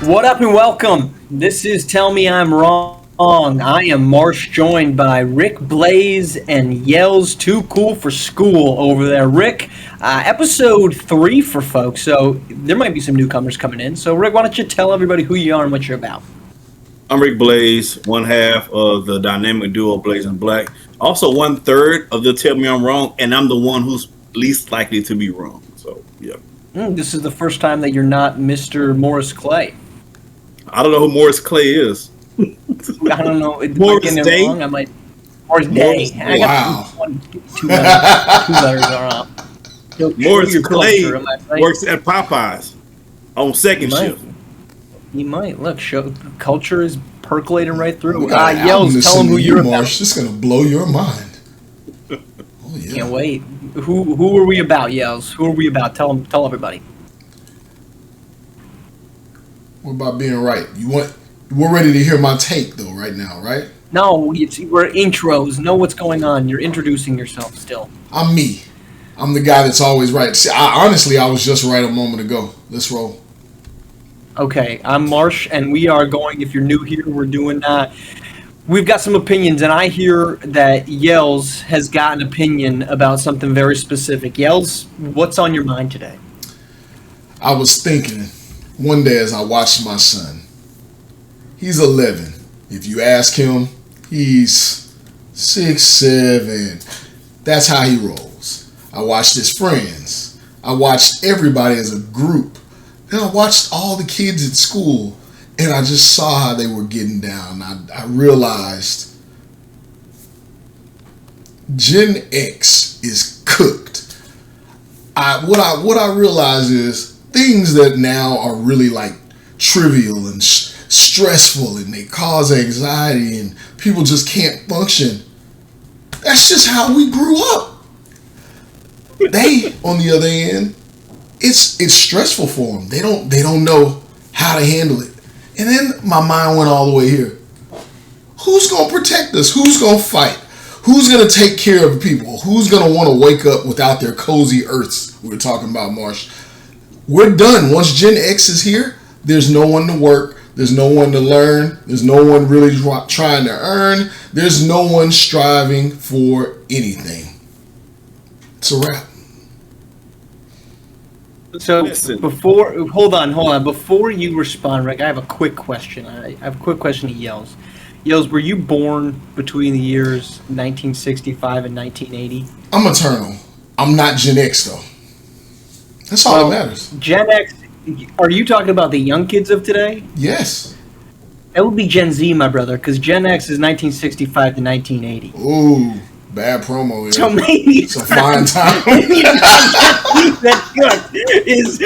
What up and welcome. This is Tell Me I'm Wrong. I am Marsh, joined by Rick Blaze and Yellz, Too Cool for School over there. Rick, episode 3 for folks, so there might be some newcomers coming in. So Rick, why don't you tell everybody who you are and what you're about? I'm Rick Blaze, one half of the dynamic duo Blaze and Black. Also 1/3 of the Tell Me I'm Wrong, and I'm the one who's least likely to be wrong. So, yeah. This is the first time that you're not Mr. Morris Clay. I don't know who Morris Clay is. I don't know. Morris Day? Wrong? I might. Morris Day. I got two letters are up. Morris Clay works at Popeyes on second shift. He might. Look, culture is percolating right through. Yellz, tell him who you're about. Marsh. This is going to blow your mind. Oh, yeah. Can't wait. Who are we about, Yellz? Who are we about? Tell everybody. We're about being right. We're ready to hear my take, though, right now, right? No, we're intros. Know what's going on. You're introducing yourself still. I'm me. I'm the guy that's always right. See, I was just right a moment ago. Let's roll. Okay, I'm Marsh, and we are going, if you're new here, we're doing, we've got some opinions, and I hear that Yellz has got an opinion about something very specific. Yellz, what's on your mind today? I was thinking one day as I watched my son. He's 11. If you ask him, he's 6, 7. That's how he rolls. I watched his friends. I watched everybody as a group. Then I watched all the kids at school, and I just saw how they were getting down. I realized Gen X is cooked. What I realized is things that now are really like trivial and stressful, and they cause anxiety, and people just can't function. That's just how we grew up. They, on the other end, it's stressful for them. They don't know how to handle it. And then my mind went all the way here. Who's gonna protect us? Who's gonna fight? Who's gonna take care of people? Who's gonna want to wake up without their cozy earths? We were talking about, Marsh. We're done. Once Gen X is here, there's no one to work. There's no one to learn. There's no one really trying to earn. There's no one striving for anything. It's a wrap. So hold on. Before you respond, Rick, I have a quick question. I have a quick question to Yellz. Yellz, were you born between the years 1965 and 1980? I'm eternal. I'm not Gen X, though. That's all that matters. Gen X, are you talking about the young kids of today? Yes. That would be Gen Z, my brother, because Gen X is 1965 to 1980. Ooh, bad promo. So maybe it's a fine time. That's good. Is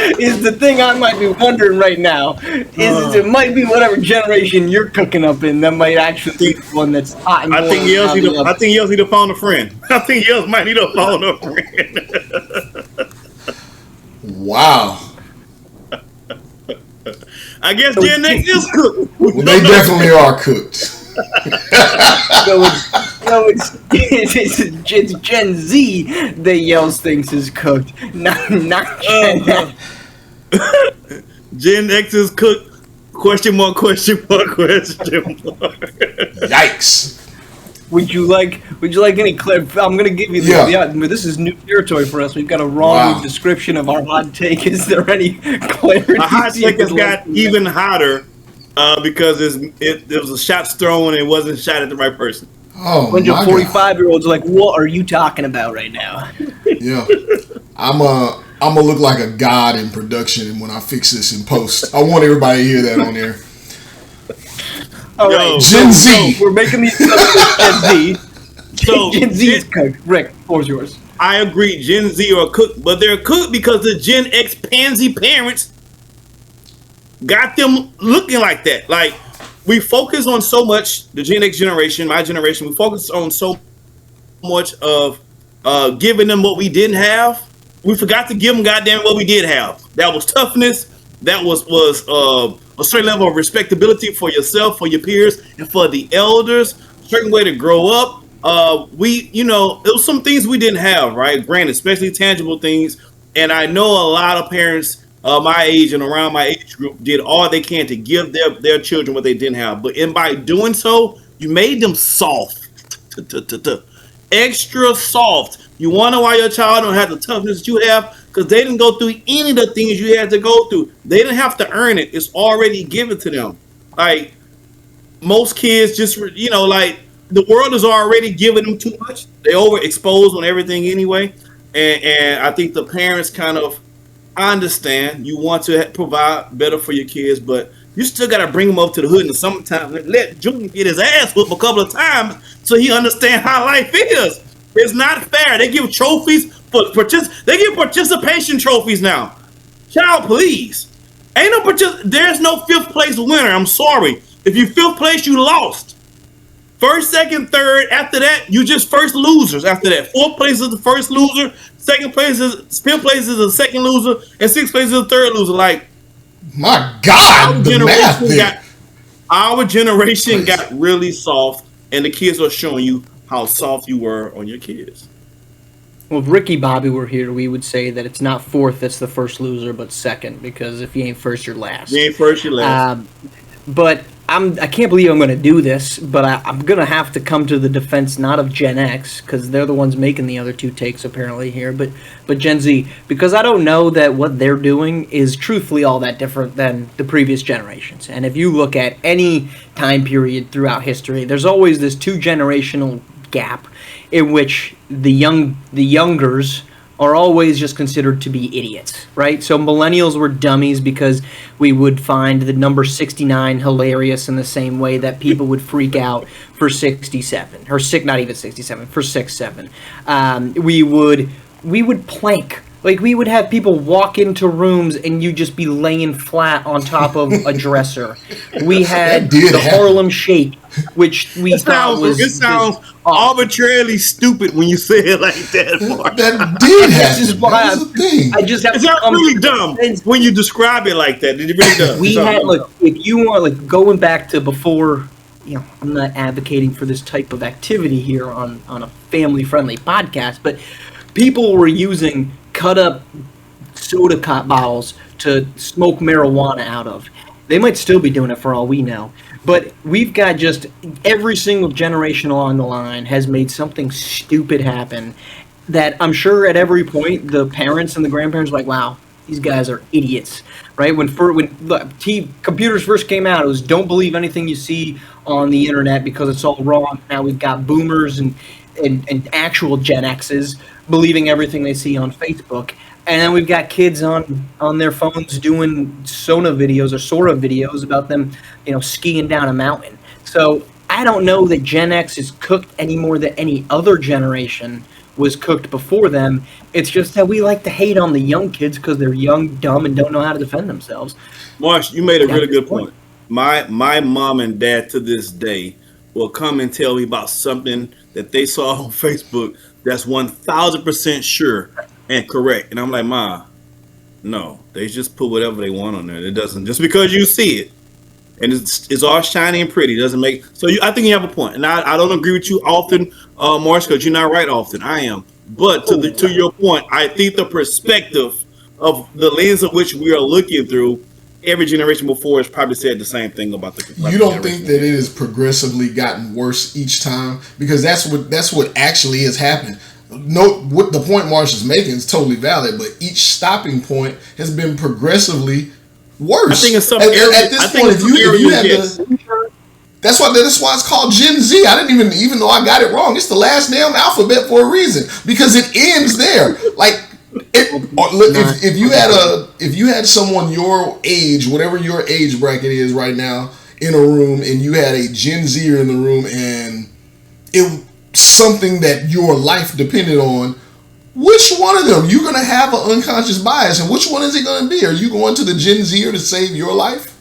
the thing I might be wondering right now. It might be whatever generation you're cooking up in that might actually be the one that's hot. And I think Yellz need to phone a friend. I think Yellz might need to phone a friend. Wow. I guess Gen X is cooked. Well, they definitely are cooked. So it's Gen Z that Yellz thinks is cooked, not Gen X. Gen X is cooked. Question mark, question mark, question mark. Yikes. Would you like any clip? I'm going to give you this is new territory for us. We've got a wrong description of our hot take. Is there any clarity? A hot take has got even hotter because there was a shots thrown and it wasn't shot at the right person. Oh, a bunch of 45-year-olds are like, what are you talking about right now? Yeah. I'm gonna look like a god in production when I fix this in post. I want everybody to hear that on there. All right, Gen Z. So we're making these Gen Z. So Gen Z is cooked. Rick, the floor's yours. I agree. Gen Z are cooked, but they're cooked because the Gen X pansy parents got them looking like that. Like, we focus on so much, the Gen X generation, my generation, we focus on so much of giving them what we didn't have. We forgot to give them goddamn what we did have. That was toughness. That was a certain level of respectability for yourself, for your peers, and for the elders. Certain way to grow up. There was some things we didn't have, right? Granted, especially tangible things. And I know a lot of parents my age and around my age group did all they can to give their children what they didn't have. But in by doing so, you made them soft, extra soft. You wonder why your child don't have the toughness that you have? Because they didn't go through any of the things you had to go through. They didn't have to earn it. It's already given to them. Like most kids, just like the world is already giving them too much. They overexposed on everything anyway, and I think the parents kind of. I understand you want to provide better for your kids, but you still got to bring them up to the hood in the summertime and let Junior get his ass whooped a couple of times so he understand how life is. It's not fair. They give trophies they give participation trophies now. Child, please. There's no fifth place winner. I'm sorry. If you fifth place, you lost. First, second, third. After that, you just first losers. After that, fourth place is the first loser. Fifth place is the second loser, and sixth place is the third loser. Like, my God, the math there. Our generation got really soft, and the kids are showing you how soft you were on your kids. Well, if Ricky Bobby were here, we would say that it's not fourth that's the first loser, but second, because if you ain't first, you're last. You ain't first, you're last. But I can't believe I'm going to do this, but I'm going to have to come to the defense not of Gen X, because they're the ones making the other two takes apparently here, but Gen Z, because I don't know that what they're doing is truthfully all that different than the previous generations. And if you look at any time period throughout history, there's always this two-generational gap in which the youngers are always just considered to be idiots, right? So millennials were dummies because we would find the number 69 hilarious in the same way that people would freak out for 67, or not even 67, for 67. We would plank. Like, we would have people walk into rooms and you'd just be laying flat on top of a dresser. We had the Harlem Shake, which we thought was... It sounds arbitrarily stupid when you say it like that. That did happen. That was the thing. It's not really dumb when you describe it like that. It really does. We had, if you want, going back to before... I'm not advocating for this type of activity here on a family-friendly podcast, but people were using cut-up soda bottles to smoke marijuana out of. They might still be doing it for all we know. But we've got just every single generation along the line has made something stupid happen that I'm sure at every point the parents and the grandparents are like, wow, these guys are idiots, right? When computers first came out, it was don't believe anything you see on the internet because it's all wrong. Now we've got boomers and actual Gen X's believing everything they see on Facebook. And then we've got kids on their phones doing Sora videos about them, skiing down a mountain. So I don't know that Gen X is cooked any more than any other generation was cooked before them. It's just that we like to hate on the young kids because they're young, dumb, and don't know how to defend themselves. Marsh, you made a really good point. My mom and dad to this day will come and tell me about something that they saw on Facebook that's 1,000% sure and correct. And I'm like, Ma, no, they just put whatever they want on there. It doesn't, just because you see it and it's all shiny and pretty doesn't make. So I think you have a point. And I don't agree with you often, Marsh, because you're not right often. I am. But to your point, I think the perspective of the lens of which we are looking through, every generation before has probably said the same thing about the. You don't think that it has progressively gotten worse each time? Because that's what actually is happening. No, what the point Marsh is making is totally valid, but each stopping point has been progressively worse. I think in some at this point, if you had that's why it's called Gen Z. I didn't even though I got it wrong. It's the last damn alphabet for a reason because it ends there. Like. If you had someone your age, whatever your age bracket is right now, in a room, and you had a Gen Zer in the room, and it something that your life depended on, which one of them you're gonna have an unconscious bias, and which one is it gonna be? Are you going to the Gen Zer to save your life?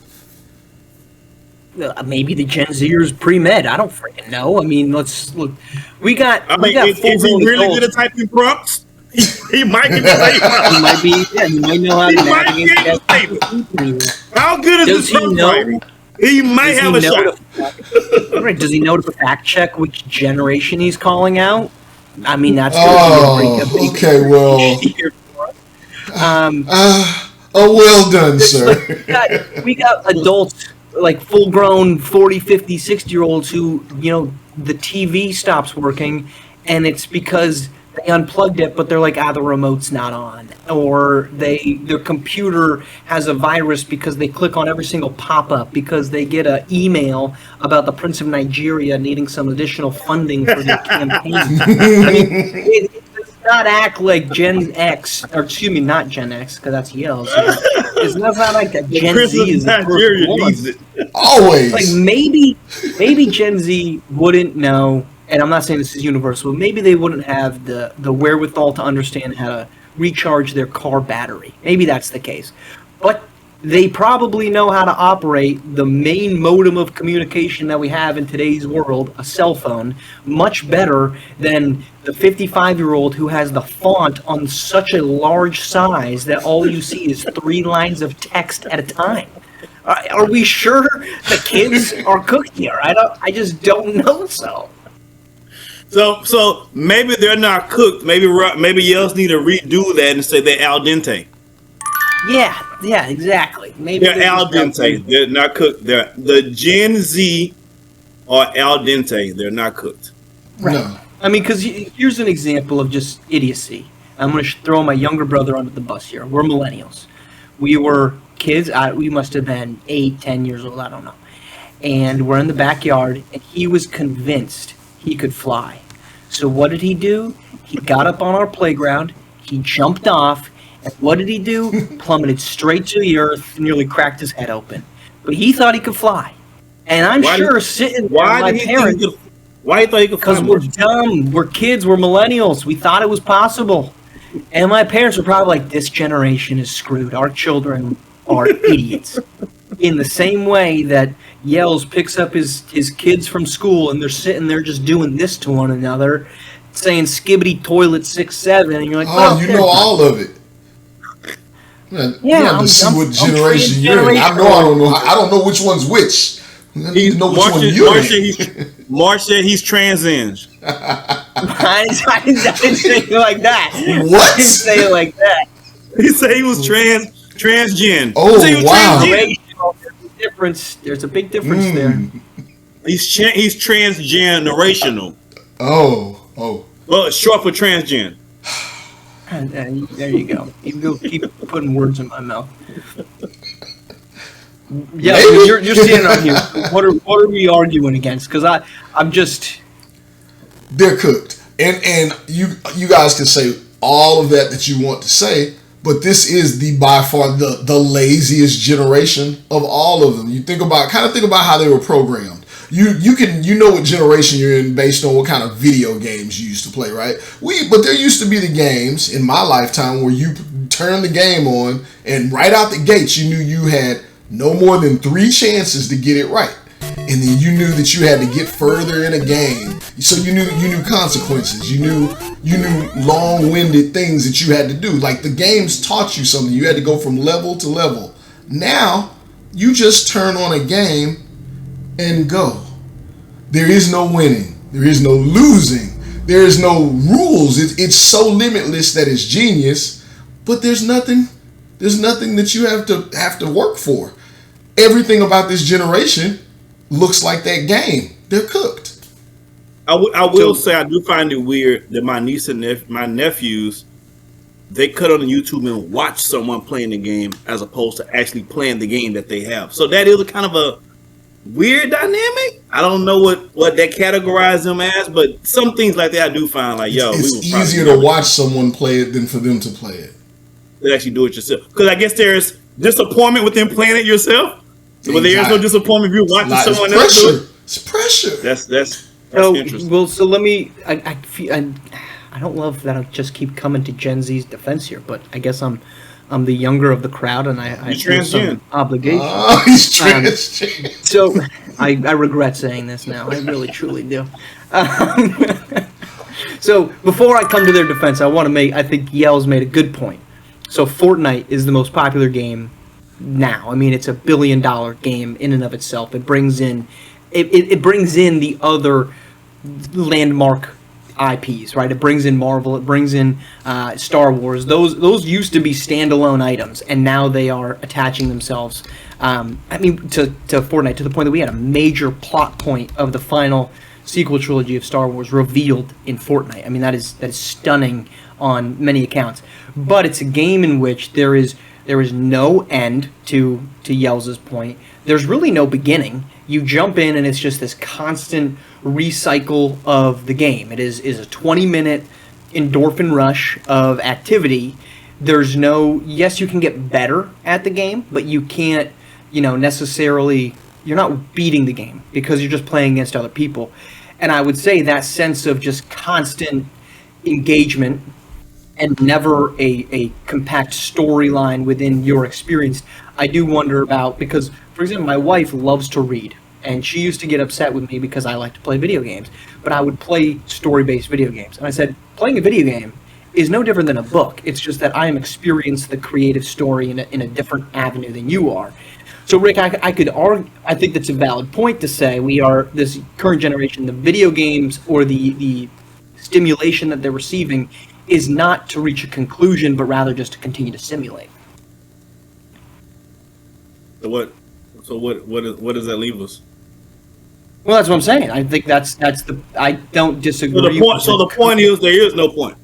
Maybe the Gen Zers pre-med. I don't freaking know. I mean, let's look. Is he really good at typing prompts? He might be. He might be. Yeah, he might know how to navigate that. How good is he know? He might have a shot. Right? Does he know to fact check which generation he's calling out? I mean, that's okay. Well, Oh, well done, Like, sir. we got adults, like full-grown 40, 50, 60-year-olds who, the TV stops working, and it's because they unplugged it, but they're like, the remote's not on. Or their computer has a virus because they click on every single pop-up because they get an email about the Prince of Nigeria needing some additional funding for their campaign. I mean, it does not act like Gen X, or excuse me, not Gen X, because that's Yellz. It's not like a Gen Prince Z of is the first Nigeria one. needs it. Always. Like maybe Gen Z wouldn't know, and I'm not saying this is universal, but maybe they wouldn't have the wherewithal to understand how to recharge their car battery. Maybe that's the case. But they probably know how to operate the main modem of communication that we have in today's world, a cell phone, much better than the 55-year-old who has the font on such a large size that all you see is 3 lines of text at a time. Are we sure the kids are cooked here? I just don't know so. So maybe they're not cooked. Maybe Yellz need to redo that and say they're al dente. Yeah, exactly. Maybe They're al dente. They're not cooked. The Gen Z are al dente. They're not cooked. Right. No. I mean, because here's an example of just idiocy. I'm going to throw my younger brother under the bus here. We're millennials. We were kids. We must have been 8, 10 years old. I don't know. And we're in the backyard, and he was convinced he could fly. So what did he do? He got up on our playground. He jumped off. And what did he do? Plummeted straight to the earth and nearly cracked his head open. But he thought he could fly. And I'm sitting there, my parents... Why you thought you could fly? Because we're dumb. We're kids. We're millennials. We thought it was possible. And my parents were probably like, this generation is screwed. Our children are idiots. In the same way that Yellz picks up his kids from school and they're sitting there just doing this to one another, saying skibbity toilet 6-7, and you're like, oh, you know all of it. You have to see what generation you're in. I don't know which one's which. He's know which one Marsh said he's transend. I didn't say it like that. What? I didn't say it like that. He said he was transgen. Oh, wow. There's a big difference there. He's transgenerational. Oh. Well, it's short for transgen. There you go. You go keep putting words in my mouth. Yeah, you're standing on here. What are we arguing against? Because I'm just... They're cooked. And you guys can say all of that you want to say, but this is by far the laziest generation of all of them. You think about how they were programmed. You know what generation you're in based on what kind of video games you used to play, right? But there used to be the games in my lifetime where you turn the game on and right out the gates you knew you had no more than 3 chances to get it right. And then you knew that you had to get further in a game. So you knew consequences. You knew long-winded things that you had to do. Like the games taught you something. You had to go from level to level. Now, you just turn on a game and go. There is no winning. There is no losing. There is no rules. It's so limitless that it's genius, but there's nothing that you have to work for. Everything about this generation looks like that game. They're cooked. I will say I do find it weird that my niece and my nephews, they cut on YouTube and watch someone playing the game as opposed to actually playing the game that they have. So that is a kind of a weird dynamic. I don't know what that categorizes them as, but some things like that I do find like, it's easier to watch someone play it than for them to play it. To actually do it yourself. Because I guess there's disappointment within playing it yourself. But there's no disappointment if you're watching someone else do it. It's pressure. That's interesting. Well, so let me. I don't love that I just keep coming to Gen Z's defense here, but I guess I'm the younger of the crowd, and I feel some obligation. Oh, he's transgender. So I regret saying this now. I really truly do. So before I come to their defense, I think Yellz made a good point. So Fortnite is the most popular game now. I mean, it's $1 billion game in and of itself. It brings in the other landmark IPs, right? It brings in Marvel, it brings in Star Wars. Those used to be standalone items, and now they are attaching themselves. To Fortnite, to the point that we had a major plot point of the final sequel trilogy of Star Wars revealed in Fortnite. I mean, that is stunning on many accounts. But it's a game in which there is no end to Yellz's point. There's really no beginning. You jump in and it's just this constant recycle of the game. It is a 20-minute endorphin rush of activity. There's no, yes, you can get better at the game, but you can't, necessarily, you're not beating the game because you're just playing against other people. And I would say that sense of just constant engagement and never a compact storyline within your experience, I do wonder about, because, for example, my wife loves to read, and she used to get upset with me because I like to play video games, but I would play story-based video games. And I said, playing a video game is no different than a book. It's just that I am experiencing the creative story in a different avenue than you are. So, Rick, I could argue, I think that's a valid point to say we are, this current generation, the video games or the stimulation that they're receiving is not to reach a conclusion, but rather just to continue to simulate. So what does that leave us? Well, that's what I'm saying. I think that's the. I don't disagree. So the point is there is no point.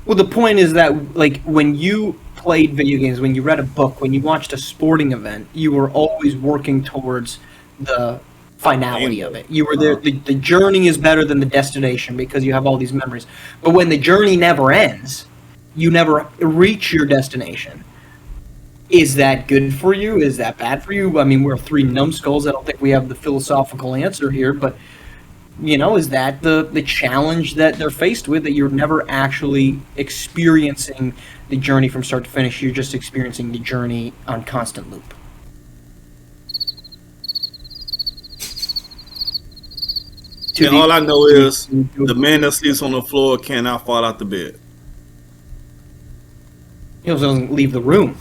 Well, the point is that, like, when you played video games, when you read a book, when you watched a sporting event, you were always working towards the finality of it. You were there. The journey is better than the destination because you have all these memories. But when the journey never ends, you never reach your destination. Is that good for you? Is that bad for you? I mean, we're three numbskulls. I don't think we have the philosophical answer here, but is that the challenge that they're faced with, that you're never actually experiencing the journey from start to finish? You're just experiencing the journey on constant loop. And all I know is the man that sleeps on the floor cannot fall out the bed. He also doesn't leave the room.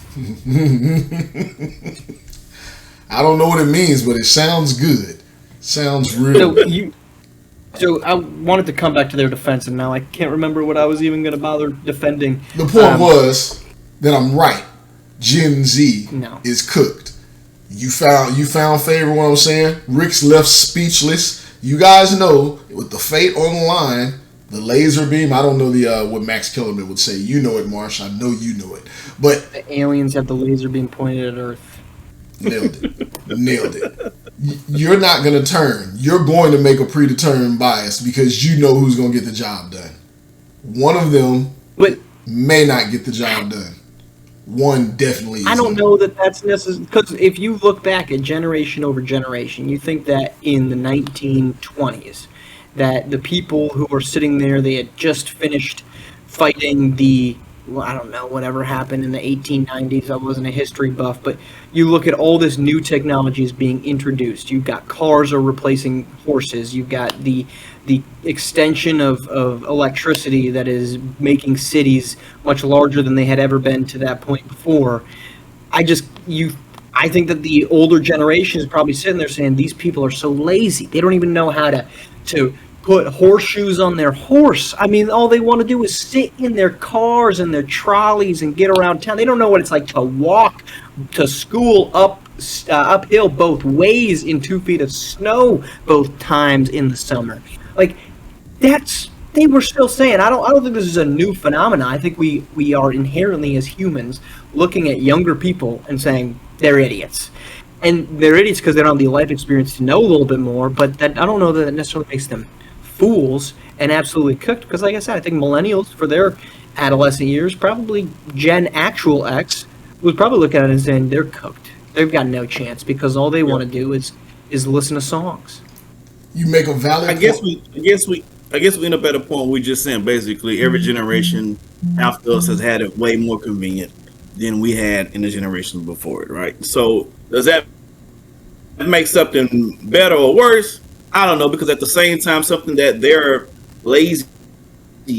I don't know what it means, but it sounds good. Sounds real. So I wanted to come back to their defense, and now I can't remember what I was even going to bother defending. The point was that I'm right. Gen Z is cooked. You found favor what I'm saying? Rick's left speechless. You guys know, with the fate on the line, the laser beam, I don't know what Max Kellerman would say. You know it, Marsh. I know you know it. But the aliens have the laser beam pointed at Earth. Nailed it. You're not going to turn. You're going to make a predetermined bias because you know who's going to get the job done. One of them may not get the job done. One definitely is. I don't know that that's necessary, because if you look back at generation over generation, you think that in the 1920s, that the people who were sitting there, they had just finished fighting I don't know, whatever happened in the 1890s. I wasn't a history buff, but you look at all this new technology is being introduced. You've got cars are replacing horses. You've got the extension of electricity that is making cities much larger than they had ever been to that point before. I think that the older generation is probably sitting there saying, these people are so lazy. They don't even know how to put horseshoes on their horse. I mean, all they want to do is sit in their cars and their trolleys and get around town. They don't know what it's like to walk to school uphill both ways in 2 feet of snow both times in the summer. Like, they were still saying, I don't think this is a new phenomenon. I think we are inherently, as humans, looking at younger people and saying they're idiots. And they're idiots because they don't have the life experience to know a little bit more, but that I don't know that it necessarily makes them fools and absolutely cooked, because like I said, I think millennials for their adolescent years, probably Gen Actual X, would probably look at it and saying they're cooked. They've got no chance because all they want to do is listen to songs. You make a valid I guess we end up at a point we just saying basically every generation after us has had it way more convenient than we had in the generations before it, right? So does that make something better or worse? I don't know, because at the same time, something that they're lazy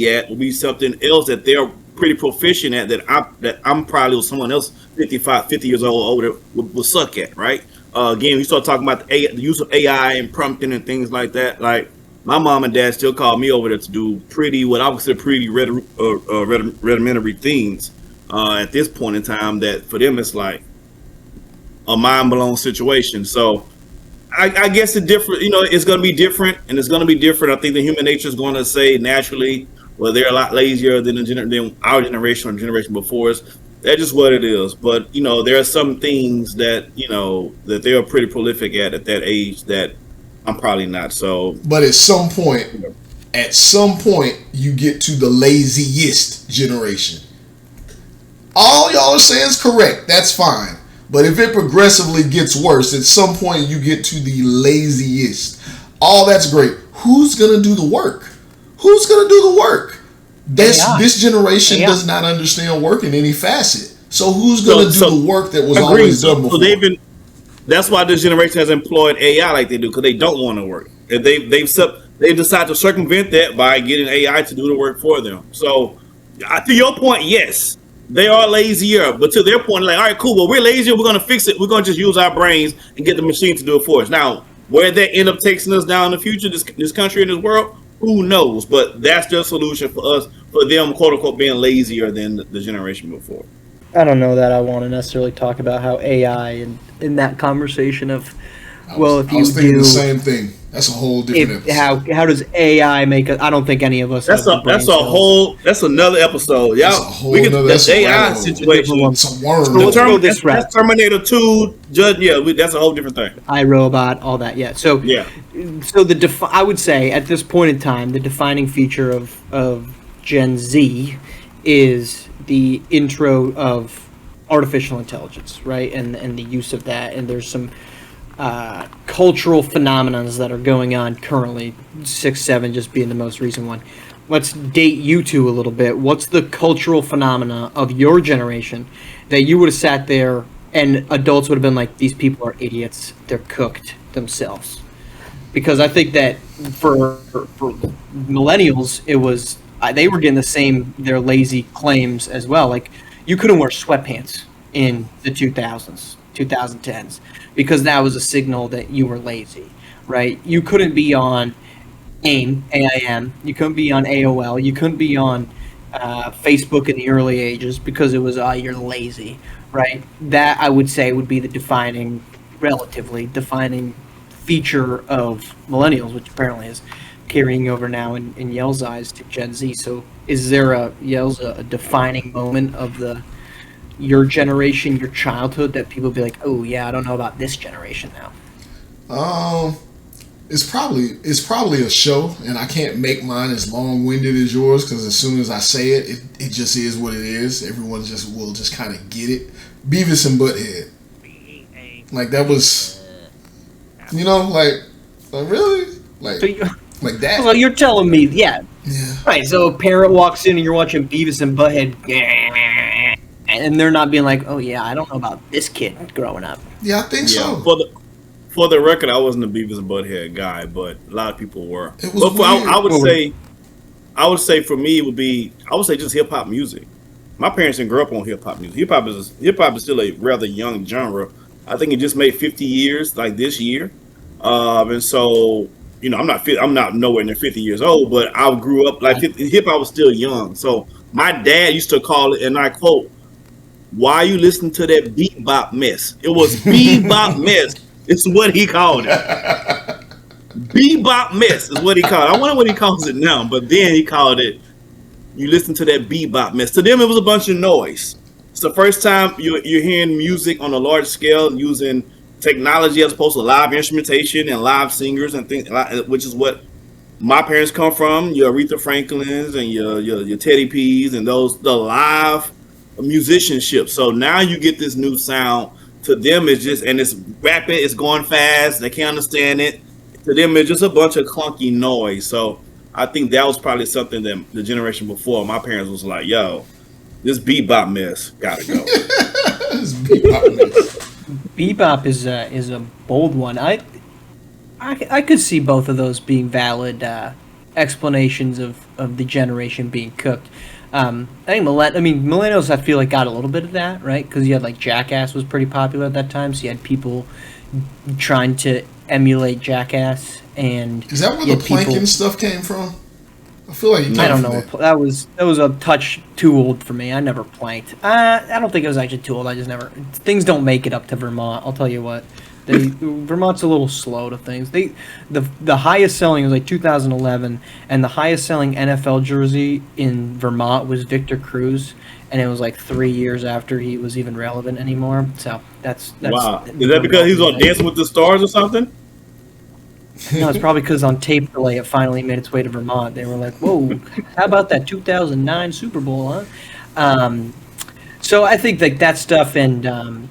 at will be something else that they're pretty proficient at that I'm probably with someone else 50 years old older will suck at, right? Again, we start talking about the use of AI and prompting and things like that. Like, my mom and dad still call me over there to do what I would consider pretty rudimentary things. At this point in time, that for them it's like a mind blown situation. So I guess the different, it's going to be different, and it's going to be different. I think the human nature is going to say naturally, well, they're a lot lazier than than our generation or the generation before us. That's just what it is. But there are some things that that they are pretty prolific at that age that I'm probably not. So, but at some point, you get to the laziest generation. All y'all are saying is correct. That's fine. But if it progressively gets worse, at some point you get to the laziest. All that's great. Who's gonna do the work? Who's gonna do the work? This generation does not understand work in any facet. So who's gonna do the work that was always done before? So that's why this generation has employed AI like they do, because they don't want to work. And they've decided to circumvent that by getting AI to do the work for them. So to your point, yes. They are lazier, but to their point, like, all right, cool. Well, we're lazier. We're going to fix it. We're going to just use our brains and get the machine to do it for us. Now, where that end up taking us down in the future, this country and this world, who knows? But that's their solution for us, for them, quote unquote, being lazier than the generation before. I don't know that I want to necessarily talk about how AI and in that conversation of, I was thinking the same thing. That's a whole different episode. How does AI make us? I don't think any of us. That's another episode. That's AI situation. It's a worm. That's Terminator 2. That's a whole different thing. iRobot, all that. Yeah. So I would say at this point in time, the defining feature of Gen Z is the intro of artificial intelligence, right? And the use of that. And there's some cultural phenomena that are going on currently, 6-7 just being the most recent one. Let's date you two a little bit. What's the cultural phenomena of your generation that you would have sat there and adults would have been like, these people are idiots, they're cooked themselves? Because I think that for millennials, it was they were getting their lazy claims as well. Like, you couldn't wear sweatpants in the 2000s, 2010s, because that was a signal that you were lazy, right? You couldn't be on AIM, you couldn't be on AOL, you couldn't be on Facebook in the early ages because it was, you're lazy, right? That, I would say, would be the relatively defining feature of millennials, which apparently is carrying over now in Yell's eyes to Gen Z. So is there a defining moment of your generation, your childhood, that people be like, oh yeah, I don't know about this generation now? It's probably a show, and I can't make mine as long-winded as yours, because as soon as I say it just is what it is. Everyone will just kind of get it. Beavis and Butthead, like that was, really, like that. So you're telling me, yeah, right? So a parent walks in and you're watching Beavis and Butthead, and they're not being like, oh yeah, I don't know about this kid growing up. Yeah, I think so. For the record, I wasn't a Beavis and Butthead guy, but a lot of people were. It was weird. I would say for me, I would say just hip hop music. My parents didn't grow up on hip hop music. Hip hop is still a rather young genre. I think it just made 50 years like this year, and so I'm not nowhere near 50 years old, but I grew up like hip hop was still young. So my dad used to call it, and I quote, "Why are you listening to that bebop mess?" It was bebop mess. It's what he called it. Bebop mess is what he called it. I wonder what he calls it now, but then he called it, you listen to that bebop mess. To them, it was a bunch of noise. It's the first time you're hearing music on a large scale using technology as opposed to live instrumentation and live singers and things, which is what my parents come from. Your Aretha Franklins and your Teddy P's and the live musicianship. So now you get this new sound. To them, it's just, and it's rapid, it's going fast, they can't understand it. To them, it's just a bunch of clunky noise. So I think that was probably something that the generation before my parents was like, yo, this bebop mess gotta go. This bebop mess. Bebop is a bold one. I could see both of those being valid explanations of the generation being cooked. I think millennials, I feel like, got a little bit of that, right? Because you had like Jackass was pretty popular at that time, so you had people trying to emulate Jackass, and Is that where get the planking people- stuff came from? I feel like I don't know. That was a touch too old for me. I never planked. I don't think it was actually too old. I just never. Things don't make it up to Vermont. I'll tell you what. Vermont's a little slow to things. The highest selling was like 2011, and the highest selling NFL jersey in Vermont was Victor Cruz, and it was like 3 years after he was even relevant anymore. So that's wow. Is that because he's on Dancing with the Stars or something? No, it's probably because on tape delay it finally made its way to Vermont. They were like, "Whoa, how about that 2009 Super Bowl, huh?" So I think that stuff and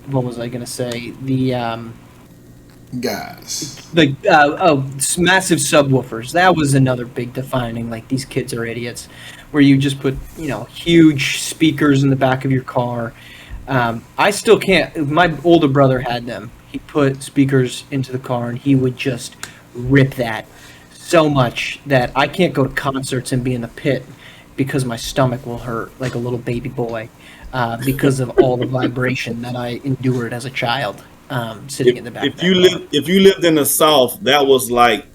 what was I gonna say? Guys. Massive subwoofers. That was another big defining. Like, these kids are idiots. Where you just put huge speakers in the back of your car. I still can't. My older brother had them. He put speakers into the car and he would just rip that so much that I can't go to concerts and be in the pit because my stomach will hurt like a little baby boy because of all the vibration that I endured as a child sitting in the back. If you lived in the South, that was like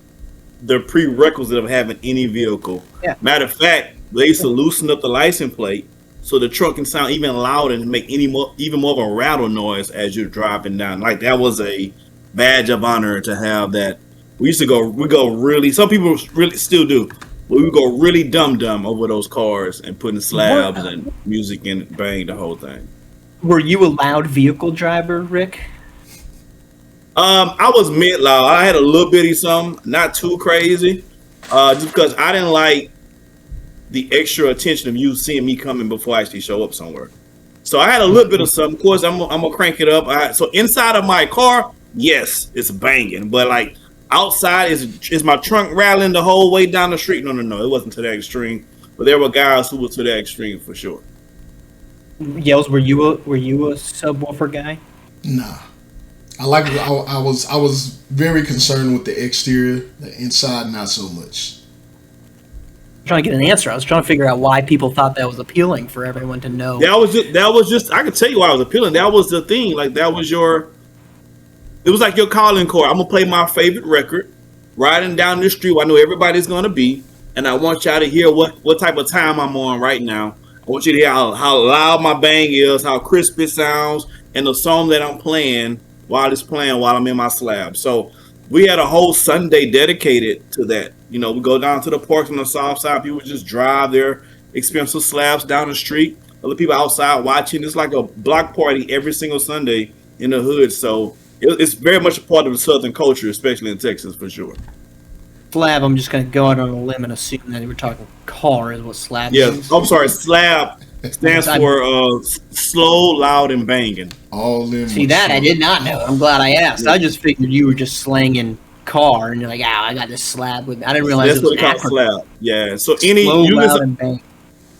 the prerequisite of having any vehicle. Yeah. Matter of fact, they used to loosen up the license plate so the truck can sound even louder and make even more of a rattle noise as you're driving down. Like, that was a badge of honor to have that. We go really. Some people really still do. But we would go really dumb over those cars and putting slabs and music and bang the whole thing. Were you a loud vehicle driver, Rick? I was mid loud. I had a little bitty something, not too crazy, just because I didn't like the extra attention of you seeing me coming before I actually show up somewhere. So I had a little bit of something. Of course, I'm gonna crank it up. So inside of my car, yes, it's banging, but like outside, is my trunk rattling the whole way down the street? No, it wasn't to that extreme. But there were guys who were to that extreme for sure. Yellz, were you a subwoofer guy? Nah. I was very concerned with the exterior. The inside, not so much. I'm trying to get an answer. I was trying to figure out why people thought that was appealing for everyone to know. That was just I could tell you why it was appealing. That was the thing. Like, it was like your calling card. I'm gonna play my favorite record, riding down the street where I know everybody's gonna be, and I want y'all to hear what type of time I'm on right now. I want you to hear how loud my bang is, how crisp it sounds, and the song that I'm playing while it's playing while I'm in my slab. So we had a whole Sunday dedicated to that. We go down to the parks on the south side. People just drive their expensive slabs down the street. Other people outside watching. It's like a block party every single Sunday in the hood. So it's very much a part of the Southern culture, especially in Texas, for sure. Slab, I'm just going to go out on a limb and assume that we're talking car is what slab Yes, means. I'm sorry. Slab stands for slow, loud, and banging. All in. See, that I did not know. I'm glad I asked. I just figured you were just slanging car, and you're like, I got this slab with me. I didn't realize That's it was what they call slab. Yeah. So slow, loud, and bang.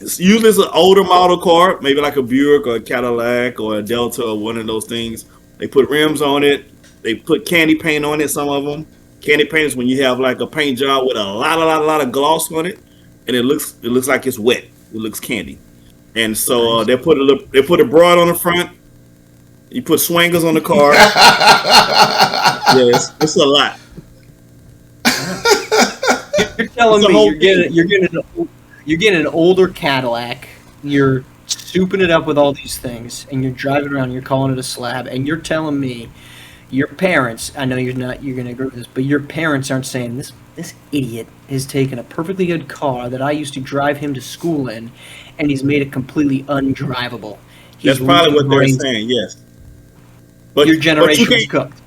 usually it's an older model car, maybe like a Buick or a Cadillac or a Delta or one of those things. They put rims on it. They put candy paint on it. Some of them. Candy paint is when you have like a paint job with a lot of gloss on it, and it looks like it's wet. It looks candy. And so they put a broad on the front. You put swangers on the car. Yes, it's a lot. You're telling me you're getting an older Cadillac. You're souping it up with all these things, and you're driving around. You're calling it a slab, and you're telling me your parents. I know you're not. You're going to agree with this, but your parents aren't saying this idiot has taken a perfectly good car that I used to drive him to school in, and he's made it completely undrivable. That's probably what they're saying. Yes. But your generation's cooked.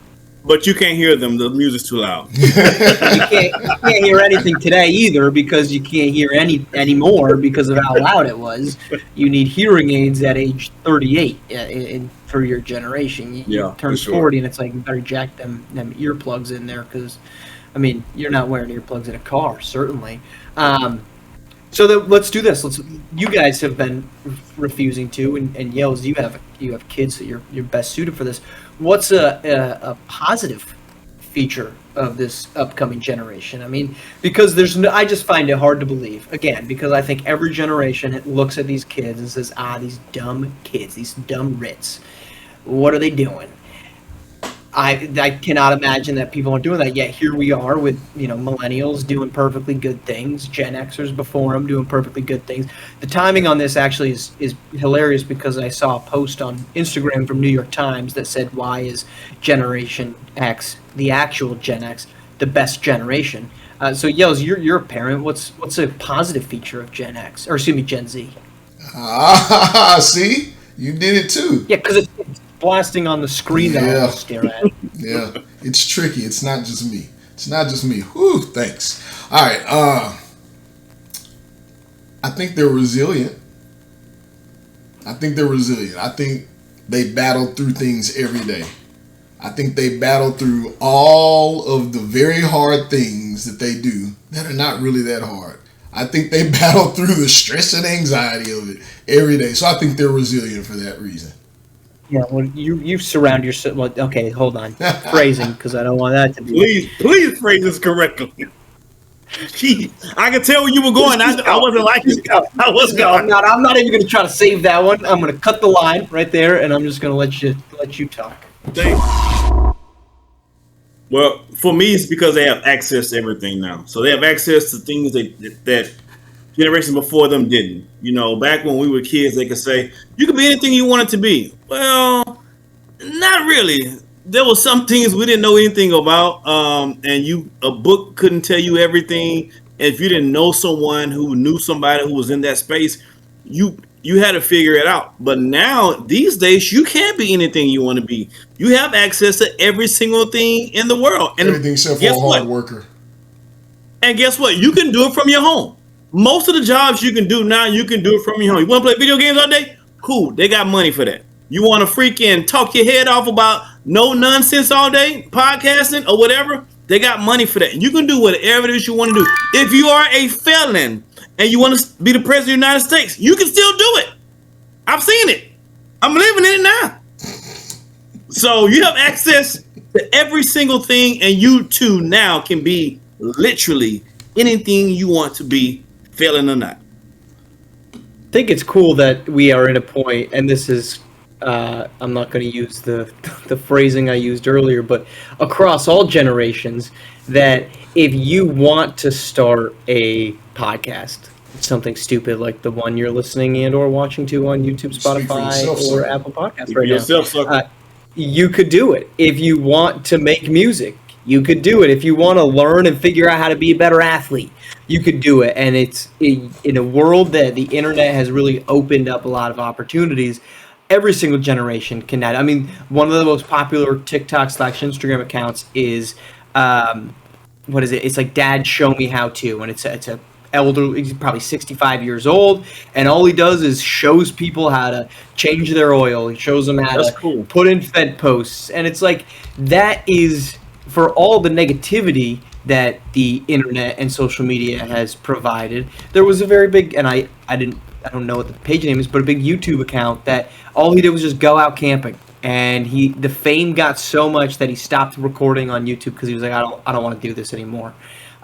But you can't hear them. The music's too loud. You can't hear anything today either because you can't hear anymore because of how loud it was. You need hearing aids at age 38 for your generation. You turn 40 and it's like you better jack them earplugs in there because, you're not wearing earplugs in a car, certainly. So let's do this. You guys have been refusing to, and Yellz, you have kids that you're best suited for this. What's a positive feature of this upcoming generation? Because I just find it hard to believe. Again, because I think every generation looks at these kids and says, these dumb kids, these dumb Rits. What are they doing? I cannot imagine that people aren't doing that. Yet here we are with millennials doing perfectly good things, Gen Xers before them doing perfectly good things. The timing on this actually is hilarious because I saw a post on Instagram from New York Times that said, "Why is Generation X, the actual Gen X, the best generation?" So Yellz, you're a parent. What's a positive feature of Gen X, or excuse me, Gen Z? See, you did it too. Yeah, because it's blasting on the screen that I stare at. Yeah, it's tricky. It's not just me. Whew, thanks. All right. I think they're resilient. I think they battle through things every day. I think they battle through all of the very hard things that they do that are not really that hard. I think they battle through the stress and anxiety of it every day. So I think they're resilient for that reason. Yeah, well, you surround yourself. Well, okay, hold on. Phrasing, because I don't want that to be. Please phrase this correctly. Gee, I can tell where you were going. I wasn't like it. I wasn't. No, I'm not even going to try to save that one. I'm going to cut the line right there, and I'm just going to let you talk. Thanks. Well, for me, it's because they have access to everything now. So they have access to things that generations before them didn't. Back when we were kids, they could say, you could be anything you wanted to be. Well, not really. There were some things we didn't know anything about, and a book couldn't tell you everything. And if you didn't know someone who knew somebody who was in that space, you had to figure it out. But now, these days, you can't be anything you want to be. You have access to every single thing in the world. And everything except for a hard worker. And guess what? You can do it from your home. Most of the jobs you can do now, you can do it from your home. You want to play video games all day? Cool. They got money for that. You want to freaking talk your head off about no nonsense all day, podcasting or whatever? They got money for that. You can do whatever it is you want to do. If you are a felon and you want to be the president of the United States, you can still do it. I've seen it. I'm living in it now. So you have access to every single thing, and you too now can be literally anything you want to be, felon or not. I think it's cool that we are in a point, and this is, I'm not going to use the phrasing I used earlier, but across all generations, that if you want to start a podcast, something stupid like the one you're listening and or watching to on YouTube, Spotify, or Apple Podcasts right now, you could do it. If you want to make music, you could do it. If you want to learn and figure out how to be a better athlete, you could do it. And it's in a world that the internet has really opened up a lot of opportunities. Every single generation can add. I mean, one of the most popular TikTok/Instagram accounts is what is it? It's like Dad Show Me How To, and it's a elder, he's probably 65 years old, and all he does is shows people how to change their oil. He shows them how to put in fed posts, and it's like that is for all the negativity that the internet and social media has provided. There was a very big, and I don't know what the page name is, but a big YouTube account that all he did was just go out camping, and the fame got so much that he stopped recording on YouTube because he was like, I don't want to do this anymore.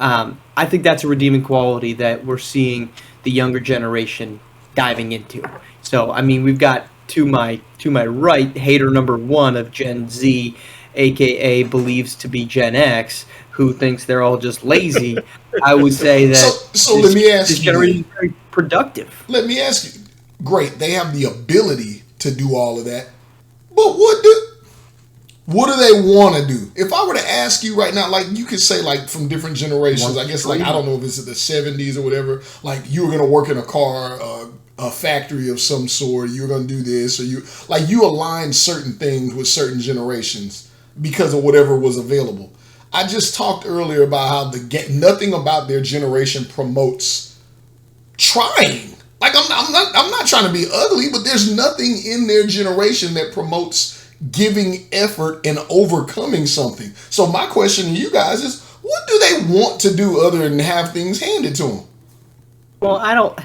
I think that's a redeeming quality that we're seeing the younger generation diving into. So, I mean, we've got to my right, hater number one of Gen Z, aka believes to be Gen X, who thinks they're all just lazy. I would say that let me ask this you, generation is very productive. Let me ask you. Great, they have the ability to do all of that, but what do they want to do? If I were to ask you right now, like you could say like from different generations, I guess like I don't know if it's in the 70s or whatever, like you were going to work in a car, a factory of some sort, you were going to do this, or you align certain things with certain generations because of whatever was available. I just talked earlier about how nothing about their generation promotes trying. Like I'm not trying to be ugly, but there's nothing in their generation that promotes giving effort and overcoming something. So my question to you guys is, what do they want to do other than have things handed to them? Well,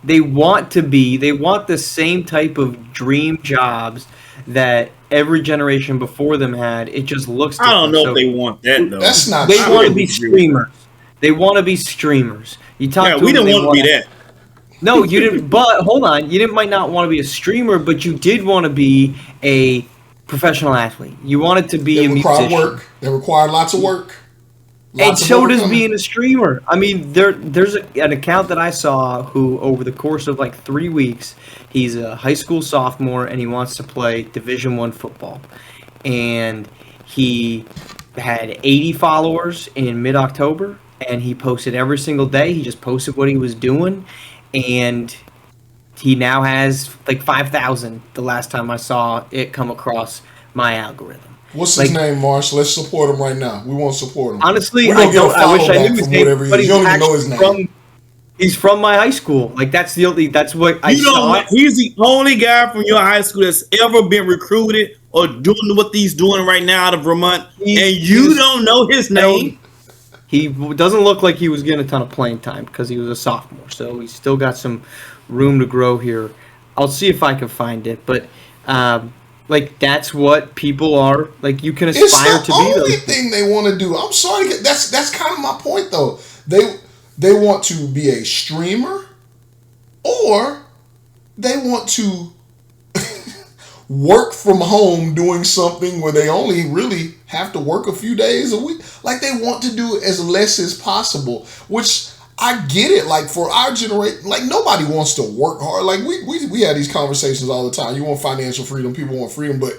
they want the same type of dream jobs that every generation before them had. It just looks different. I don't know if they want that though. That's not They true. want to be streamers. They want to be streamers. You talk to we them, didn't want to be that. No, you didn't. But hold on, you might not want to be a streamer, but you did want to be a professional athlete. You wanted to be They a require musician. work. They require lots of work. And Lots of so does overcoming. being a streamer. I mean, there's an account that I saw who, over the course of like 3 weeks, he's a high school sophomore and he wants to play Division I football. And he had 80 followers in mid-October, and he posted every single day. He just posted what he was doing, and he now has like 5,000 the last time I saw it come across my algorithm. What's his Like, name, Marsh? Let's support him right now. We want to support him. honestly, We're I gonna get a don't. I follow wish I back knew his from name, whatever he but is. he's You don't even know his actually name. from. He's from my high school. Like that's what I You don't saw. know. He's the only guy from your high school that's ever been recruited or doing what he's doing right now out of Vermont, and you don't know his name. He doesn't look like he was getting a ton of playing time because he was a sophomore, so he's still got some room to grow here. I'll see if I can find it, but like that's what people are like. You can It's aspire the to be only those. thing they want to do. I'm sorry. That's kind of my point, though. They want to be a streamer, or they want to work from home doing something where they only really have to work a few days a week. Like they want to do as less as possible, which I get it. Like for our generation, like nobody wants to work hard. Like we had these conversations all the time. You want financial freedom, people want freedom, but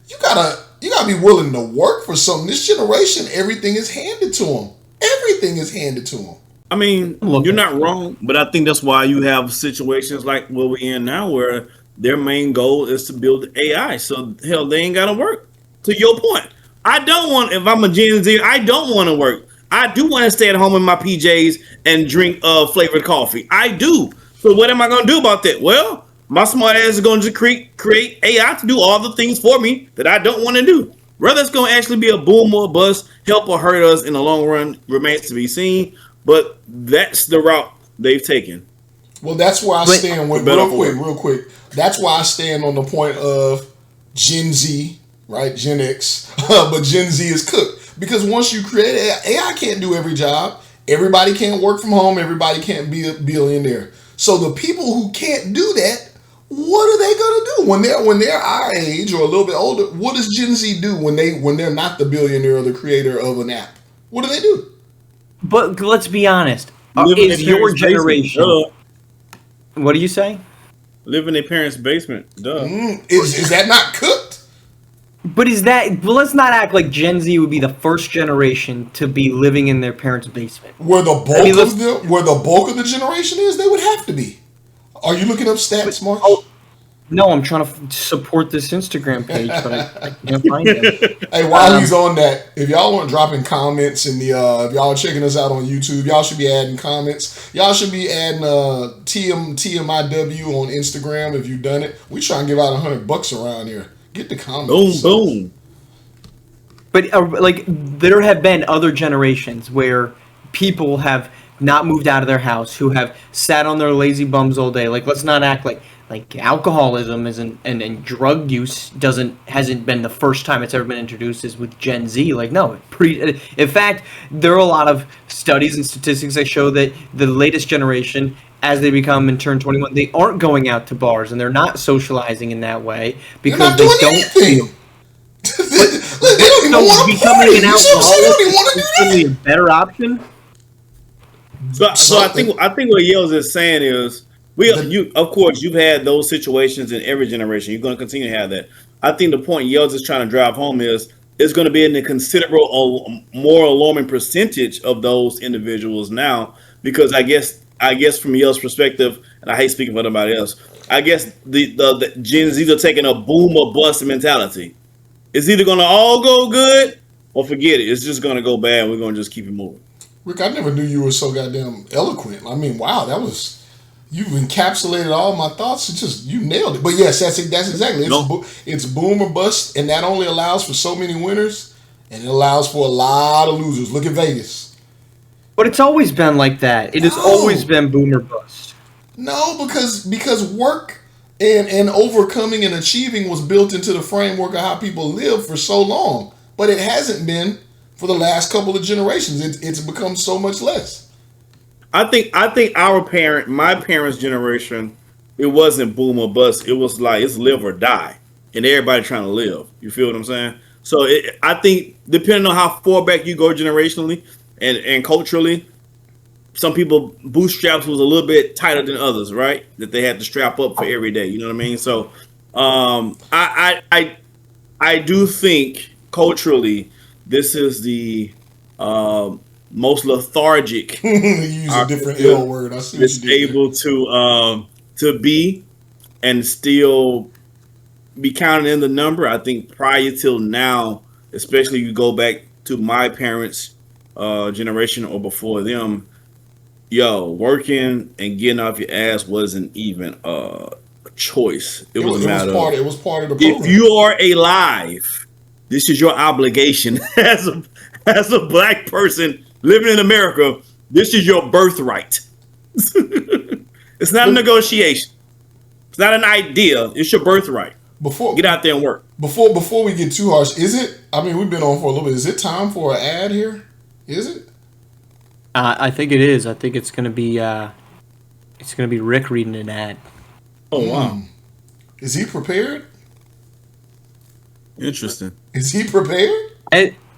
you gotta be willing to work for something. This generation, everything is handed to them. Everything is handed to them. I mean, you're not wrong, but I think that's why you have situations like what we're in now, where their main goal is to build AI. So hell, they ain't gotta work. To your point, I don't want. If I'm a Gen Z, I don't want to work. I do want to stay at home in my PJs and drink flavored coffee. I do. So what am I gonna do about that? Well, my smart ass is going to create AI to do all the things for me that I don't want to do. Whether it's going to actually be a boom or a bust, help or hurt us in the long run remains to be seen. But that's the route they've taken. Well, that's where I stand with real quick. That's why I stand on the point of Gen Z, right? Gen X, but Gen Z is cooked because once you create AI can't do every job. Everybody can't work from home. Everybody can't be a billionaire. So the people who can't do that, what are they gonna do when they're our age or a little bit older? What does Gen Z do when they're not the billionaire or the creator of an app? What do they do? But let's be honest. Living Is in your parents' generation? basement, What do you say? live in their parents' basement. Duh. Is that not cooked? But is that? Well, let's not act like Gen Z would be the first generation to be living in their parents' basement. Where the bulk of the generation is, they would have to be. Are you looking up stats, Mark? Oh, no, I'm trying to support this Instagram page, but I can't find it. Hey, while he's on that, if y'all want dropping comments in the, if y'all are checking us out on YouTube, y'all should be adding comments. Y'all should be adding TMIW on Instagram if you've done it. We try and give out $100 around here. Get the comments. Boom. But like, there have been other generations where people have not moved out of their house, who have sat on their lazy bums all day. Like, let's not act like alcoholism isn't and drug use hasn't been the first time it's ever been introduced is with Gen Z. Like, no, in fact, there are a lot of studies and statistics that show that the latest generation, as they become and turn 21, they aren't going out to bars and they're not socializing in that way because they don't feel. They don't even want to party. Becoming an You see what I'm saying? They don't even alcoholic want to is do really that. a better option. So I think what Yellz is saying is of course you've had those situations in every generation. You're going to continue to have that. I think the point Yellz is trying to drive home is it's going to be in a considerable or more alarming percentage of those individuals now, because I guess from Yell's perspective, and I hate speaking for anybody else, I guess the Gen Z's are taking a boom or bust mentality. It's either going to all go good or forget it. It's just going to go bad. We're going to just keep it moving. Rick, I never knew you were so goddamn eloquent. I mean, wow, you've encapsulated all my thoughts. It's just, you nailed it. But yes, that's exactly. It's boom or bust, and that only allows for so many winners, and it allows for a lot of losers. Look at Vegas. But it's always been like that. It has always been boom or bust. No, because work and overcoming and achieving was built into the framework of how people live for so long. But it hasn't been for the last couple of generations. It's become so much less. I think my parents' generation, it wasn't boom or bust. It was like it's live or die. and everybody trying to live. You feel what I'm saying? So I think depending on how far back you go generationally and culturally, some people bootstraps was a little bit tighter than others, right? That they had to strap up for every day. You know what I mean? So I do think culturally this is the most lethargic. Use a different L word. I see what it's you did able to be and still be counted in the number. I think prior till now, especially you go back to my parents' generation or before them, working and getting off your ass wasn't even a choice. It was a matter it was part of the program. If you are alive, this is your obligation as a black person living in America. This is your birthright. It's not a negotiation. It's not an idea. It's your birthright. Get out there and work. Before we get too harsh, is it? I mean, we've been on for a little bit. Is it time for an ad here? Is it? I think it is. I think it's gonna be Rick reading an ad. Oh wow! Is he prepared? Interesting. Is he prepared?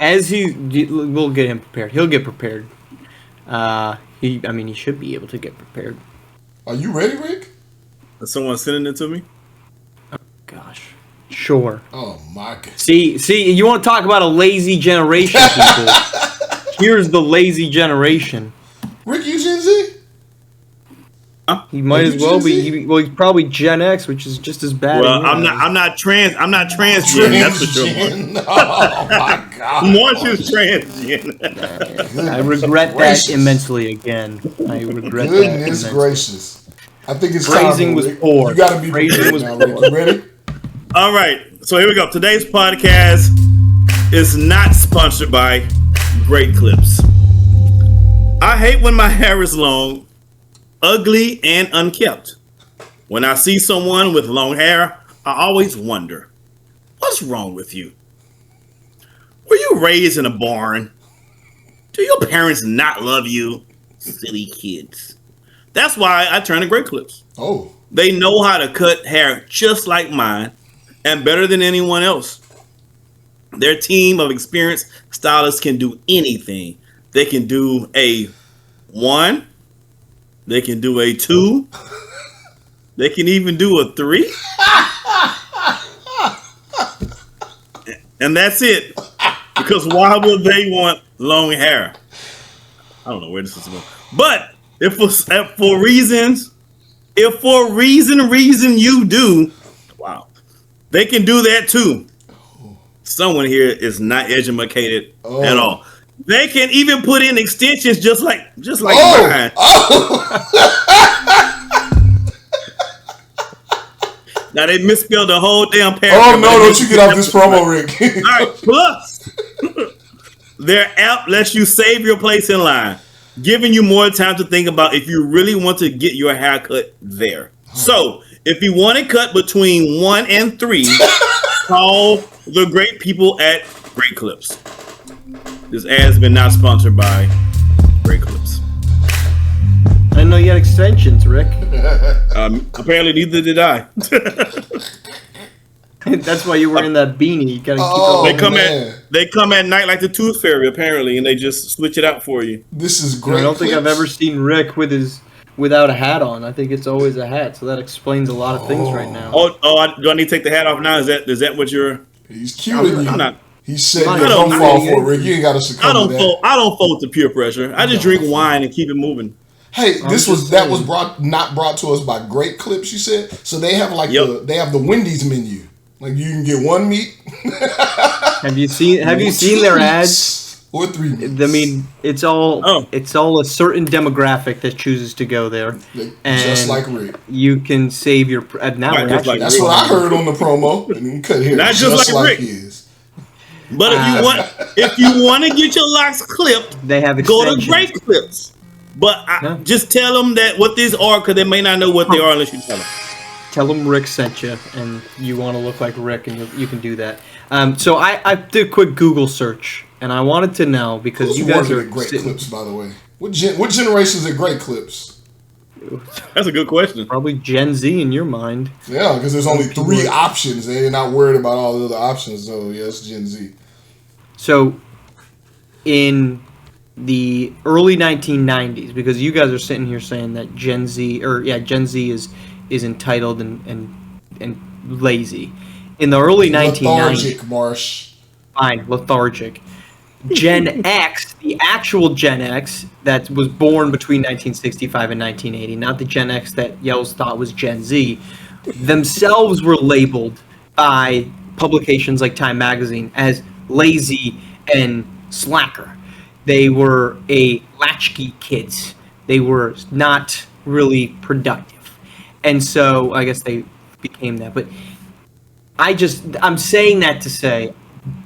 We'll get him prepared. He'll get prepared. He should be able to get prepared. Are you ready, Rick? Is someone sending it to me? Oh gosh, sure. Oh my God. See, you want to talk about a lazy generation, people? Here's the lazy generation. Rick, you Gen Z? He might as well be. He's probably Gen X, which is just as bad. Well, I'm not trans. I'm not transgen. That's for sure. Oh my God. Marsh is transgen. I regret that immensely again. I regret that. Goodness gracious. I think it's phrasing was poor. You gotta be phrasing was now, poor. Rick. You ready? All right. So here we go. Today's podcast is not sponsored by Great Clips. I hate when my hair is long, ugly, and unkempt. When I see someone with long hair, I always wonder, what's wrong with you? Were you raised in a barn? Do your parents not love you? Silly kids. That's why I turn to Great Clips. Oh. They know how to cut hair just like mine and better than anyone else. Their team of experienced stylists can do anything. They can do a 1. They can do a 2. They can even do a 3. And that's it. Because why would they want long hair? I don't know where this is going. But if for reasons you do, wow, they can do that too. Someone here is not educated at all. They can even put in extensions just like mine. Now they misspelled the whole damn paragraph. Oh no! Don't you get off this promo, Rick? All right. Plus, their app lets you save your place in line, giving you more time to think about if you really want to get your haircut there. So, if you want to cut between 1 and 3, call the great people at Great Clips. This ad has been not sponsored by Great Clips. I didn't know you had extensions, Rick. Apparently, neither did I. That's why you were in that beanie. You gotta keep They come at night like the Tooth Fairy, apparently, and they just switch it out for you. This is great. I don't think I've ever seen Rick without a hat on. I think it's always a hat, so that explains a lot of things right now. Do I need to take the hat off now? Is that what you're? He's cute. I'm not. He's saying don't fall for it, Rick. You ain't got to succumb to that. I don't fold to peer pressure. I just drink wine and keep it moving. Hey, that was not brought to us by Great Clips. You said so. They have the Wendy's menu. Like you can get 1 meat. Have you seen their ads? Or 3 meats. I mean, it's all a certain demographic that chooses to go there, and just like Rick. You can save your that's what I heard on the promo. And cut here, not just like Rick. But if you want to get your locks clipped, they have go to Great Clips. But just tell them that what these are, because they may not know what they are unless you tell them. Tell them Rick sent you, and you want to look like Rick, and you can do that. So I did a quick Google search, and I wanted to know because you guys are at Great Clips, by the way. What generations at Great Clips? That's a good question. Probably Gen Z in your mind. Yeah, because there's only 3 options. They're not worried about all the other options. So yeah, it's Gen Z. So, in the early 1990s, because you guys are sitting here saying that Gen Z is entitled and lazy. In the early 1990s, Lethargic, Marsh. fine, lethargic. Gen X, the actual Gen X that was born between 1965 and 1980, not the Gen X that Yellz thought was Gen Z, themselves were labeled by publications like Time Magazine as lazy and slacker. They were latchkey kids. They were not really productive. And so I guess they became that. But I'm saying that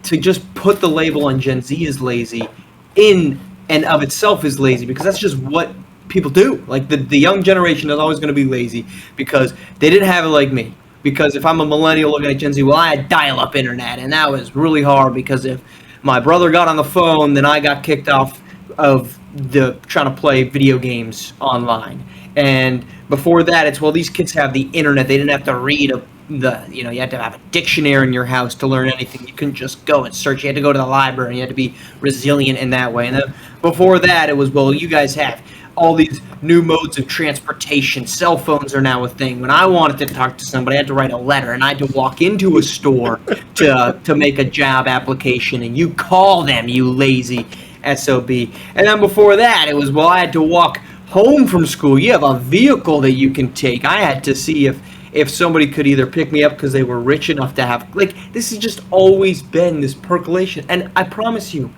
to just put the label on Gen Z as lazy in and of itself is lazy, because that's just what people do. Like the young generation is always going to be lazy because they didn't have it like me. Because if I'm a millennial looking at Gen Z, well, I had dial-up internet, and that was really hard because if my brother got on the phone, then I got kicked off of the trying to play video games online. And before that, it's, well, these kids have the internet. They didn't have to read you had to have a dictionary in your house to learn anything. You couldn't just go and search. You had to go to the library. You had to be resilient in that way. And then before that, it was, well, you guys have all these new modes of transportation. Cell phones are now a thing. When I wanted to talk to somebody, I had to write a letter, and I had to walk into a store to make a job application, and you call them, you lazy SOB. And then before that, it was, well, I had to walk home from school. You have a vehicle that you can take. I had to see if somebody could either pick me up because they were rich enough to have, like, this has just always been this percolation. And I promise you,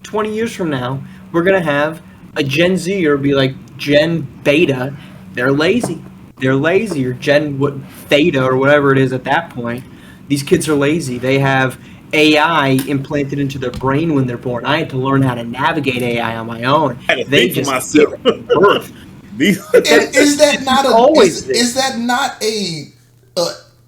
20 years from now, we're going to have a Gen Z or be like Gen Beta. They're lazy. They're lazy. Or Gen Theta or whatever it is at that point. These kids are lazy. They have AI implanted into their brain when they're born. I had to learn how to navigate AI on my own. I had to They think for just myself. get birth. Is that not always is that not a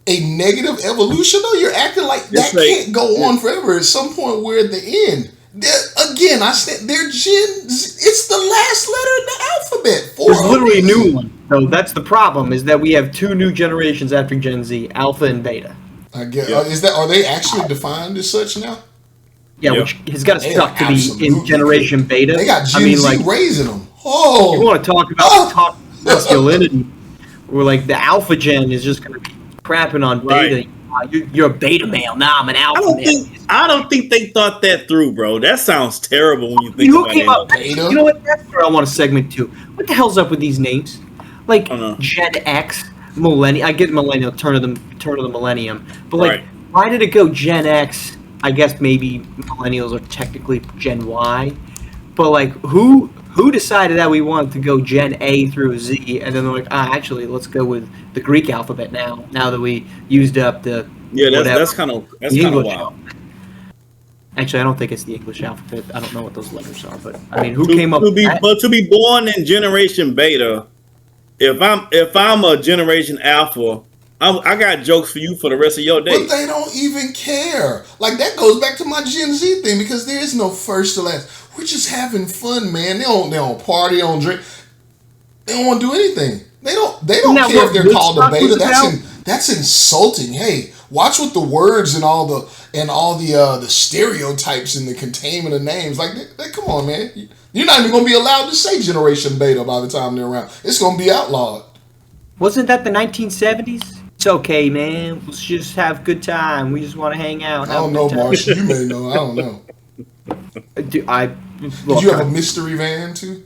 negative evolution though? You're acting like that It's like- can't go on forever. At some point, we're at the end. Again, I said they're Gen. It's the last letter in the alphabet. There's literally a new one. So that's the problem, is that we have 2 new generations after Gen Z, Alpha and Beta. I guess Yeah. are they actually defined as such now? Yeah, Yeah. which has got to They suck are to be in absolutely- Generation Beta. They got Gen I mean, Z like, raising them. Oh, you want to talk about masculinity, where like the Alpha Gen is just going to be crapping on Beta. Right. You're a Beta male. Nah, I'm an Alpha male. I don't think they thought that through, bro. That sounds terrible when you think Who about came it. up? Beta? You know what? That's where I want to segment to. What the hell's up with these names? Like I don't know. Gen X, Millennium. I get millennial, turn of the millennium, but like, Right. why did it go Gen X? I guess maybe millennials are technically Gen Y, but like, who decided that we wanted to go Gen A through Z, and then they're like, actually, let's go with the Greek alphabet now. Now that we used up the That's kind of the English wild. alphabet. Actually, I don't think it's the English alphabet. I don't know what those letters are, but I mean, who came up to with be that? but to be born in Generation Beta? If I'm a Generation Alpha, I got jokes for you for the rest of your day. but they don't even care. Like that goes back to my Gen Z thing because there is no first or last. We're just having fun, man. They don't party, they don't drink. They don't want to do anything. They don't Now, care what if they're Woodstock called a beta. was about? That's insulting. Hey, watch what the words and all the stereotypes and the containment of names. Like, come on, man. You're not even gonna be allowed to say Generation Beta by the time they're around. It's gonna be outlawed. Wasn't that the 1970s? It's okay, man. Let's just have a good time. We just want to hang out. I don't know, Marsh. You may know. I don't know. Did you have a mystery van too?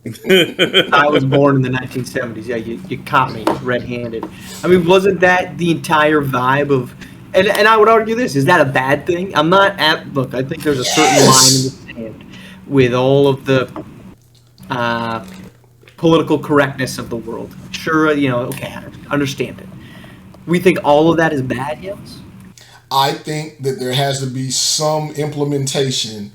I was born in the 1970s. Yeah, you caught me red-handed. I mean, wasn't that the entire vibe of? And I would argue this: is that a bad thing? I'm not at. Look, I think there's a certain line in the sand with all of the political correctness of the world. Sure, okay, I understand it. We think all of that is bad, yes? I think that there has to be some implementation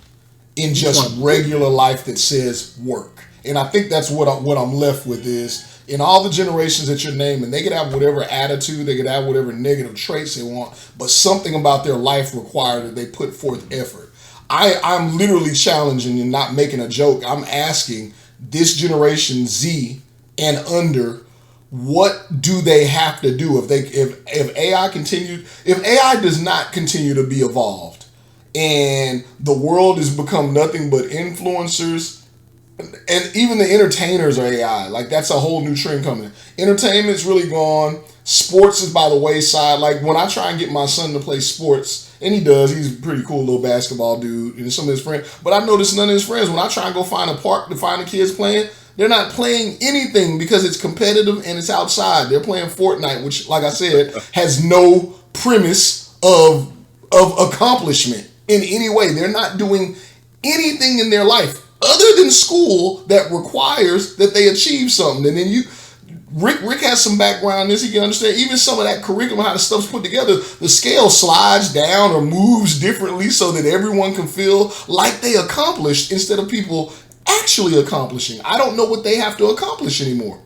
in just regular life that says work. And I think that's what I'm left with is in all the generations that you're naming, they could have whatever attitude, they could have whatever negative traits they want, but something about their life required that they put forth effort. I'm literally challenging and not making a joke. I'm asking this generation Z and under, what do they have to do if AI does not continue to be evolved and the world has become nothing but influencers, and even the entertainers are AI. Like, that's a whole new trend coming. Entertainment's really gone. Sports is by the wayside. Like, when I try and get my son to play sports, and he does, he's a pretty cool little basketball dude, and some of his friends, but I notice none of his friends, when I try and go find a park to find the kids playing, they're not playing anything because it's competitive and it's outside. They're playing Fortnite, which, like I said, has no premise of accomplishment in any way. They're not doing anything in their life other than school that requires that they achieve something. And then Rick has some background in this. He can understand even some of that curriculum, how the stuff's put together. The scale slides down or moves differently so that everyone can feel like they accomplished instead of people actually accomplishing. I don't know what they have to accomplish anymore.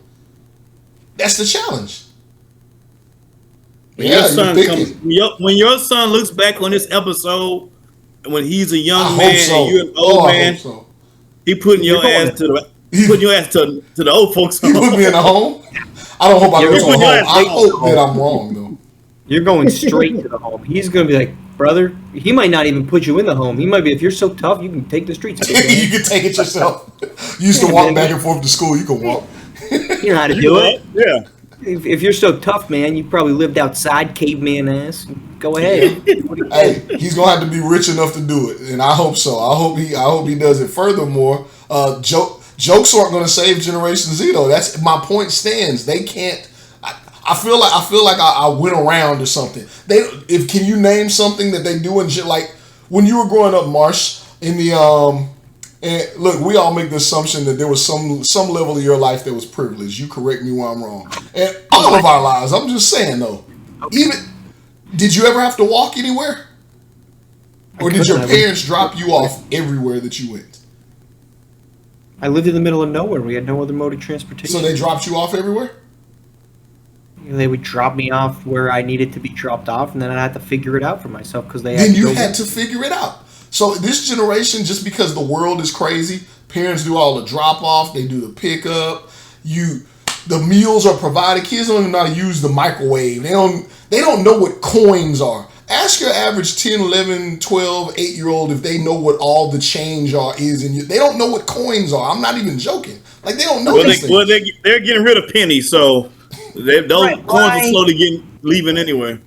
That's the challenge. When your son looks back on this episode, when he's a young man and you're an old man, he putting your ass to the old folks home. He put me in a home? I don't hope I go to a home. I hope that I'm wrong, though. You're going straight to the home. He's going to be like, brother, he might not even put you in the home. He might be, if you're so tough, you can take the streets. You can take it yourself. You used to walk back and forth to school. You can walk. You know how to do it. Yeah. If you're so tough, man, you probably lived outside, caveman ass. Go ahead. Hey, he's gonna have to be rich enough to do it, and I hope so. I hope he does it. Furthermore, jokes aren't gonna save Generation Z though. That's my point. Stands. They can't. I feel like I went around or something. Can you name something that they do in like when you were growing up, Marsh, in the and look, we all make the assumption that there was some level of your life that was privileged. You correct me when I'm wrong. And all of our lives, I'm just saying though. Even did you ever have to walk anywhere? Or did your parents drop you off everywhere that you went? I lived in the middle of nowhere. We had no other mode of transportation. So they dropped you off everywhere? They would drop me off where I needed to be dropped off, and then I had to figure it out for myself because they. Then you had to figure it out. So this generation, just because the world is crazy, parents do all the drop off, they do the pickup. The meals are provided. Kids don't even know how to use the microwave. They don't know what coins are. Ask your average 10, 11, 12, 8-year-old if they know what all the change is. And they don't know what coins are. I'm not even joking. Like, they don't know these things. Well, they're getting rid of pennies, so those coins are slowly leaving anyway.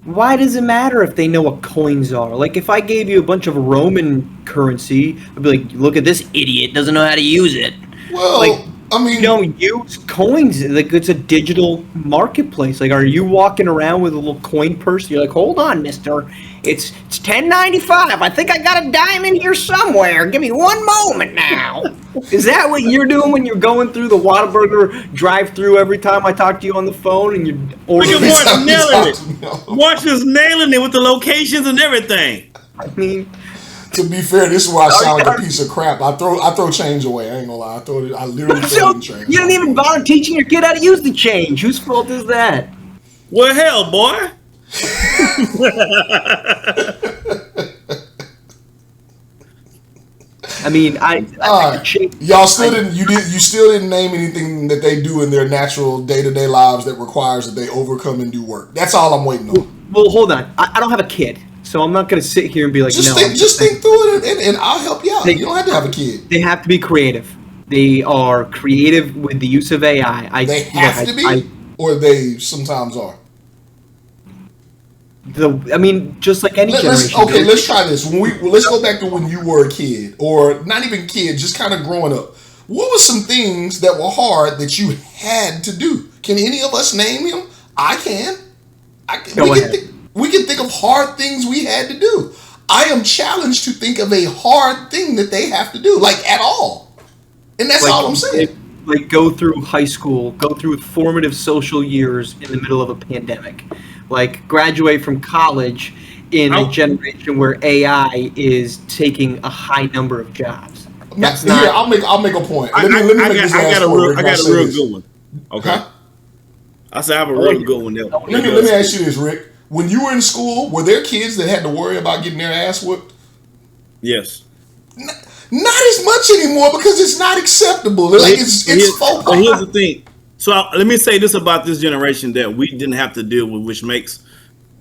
Why does it matter if they know what coins are? Like, if I gave you a bunch of Roman currency, I'd be like, look at this idiot, doesn't know how to use it. Well, like, I mean, you don't use coins. Like, it's a digital marketplace. Like, are you walking around with a little coin purse? You're like, hold on, mister. It's $10.95. I think I got a dime in here somewhere. Give me one moment now. Is that what you're doing when you're going through the Whataburger drive-through every time I talk to you on the phone and you're ordering? Look at Marsh nailing it. Marsh is nailing it with the locations and everything. I mean, to be fair, this is why I sound like a piece of crap. I throw change away. I ain't gonna lie. I literally throw the change. You don't even bother teaching your kid how to use the change. Whose fault is that? Well, hell, boy. I mean, y'all still didn't. You still didn't name anything that they do in their natural day-to-day lives that requires that they overcome and do work. That's all I'm waiting on. Well, hold on. I don't have a kid, so I'm not going to sit here and be like, just think through it, and I'll help you out. You don't have to have a kid. They have to be creative. They are creative with the use of AI. They have to be, or they sometimes are. Just like any generation. Okay, let's try this. Let's go back to when you were a kid, or not even kid, just kind of growing up. What were some things that were hard that you had to do? Can any of us name them? I can. We can think of hard things we had to do. I am challenged to think of a hard thing that they have to do, like at all. And that's all I'm saying. Like go through high school, go through formative social years in the middle of a pandemic. Like graduate from college in a generation where AI is taking a high number of jobs. That's not. Here, I'll make a point. Let me make this I got a real good one. Okay. Huh? I said I have a real good one there. Let me ask you this, Rick. When you were in school, were there kids that had to worry about getting their ass whooped? Yes. Not as much anymore because it's not acceptable. Like it's faux pas. But here's the thing. So let me say this about this generation that we didn't have to deal with, which makes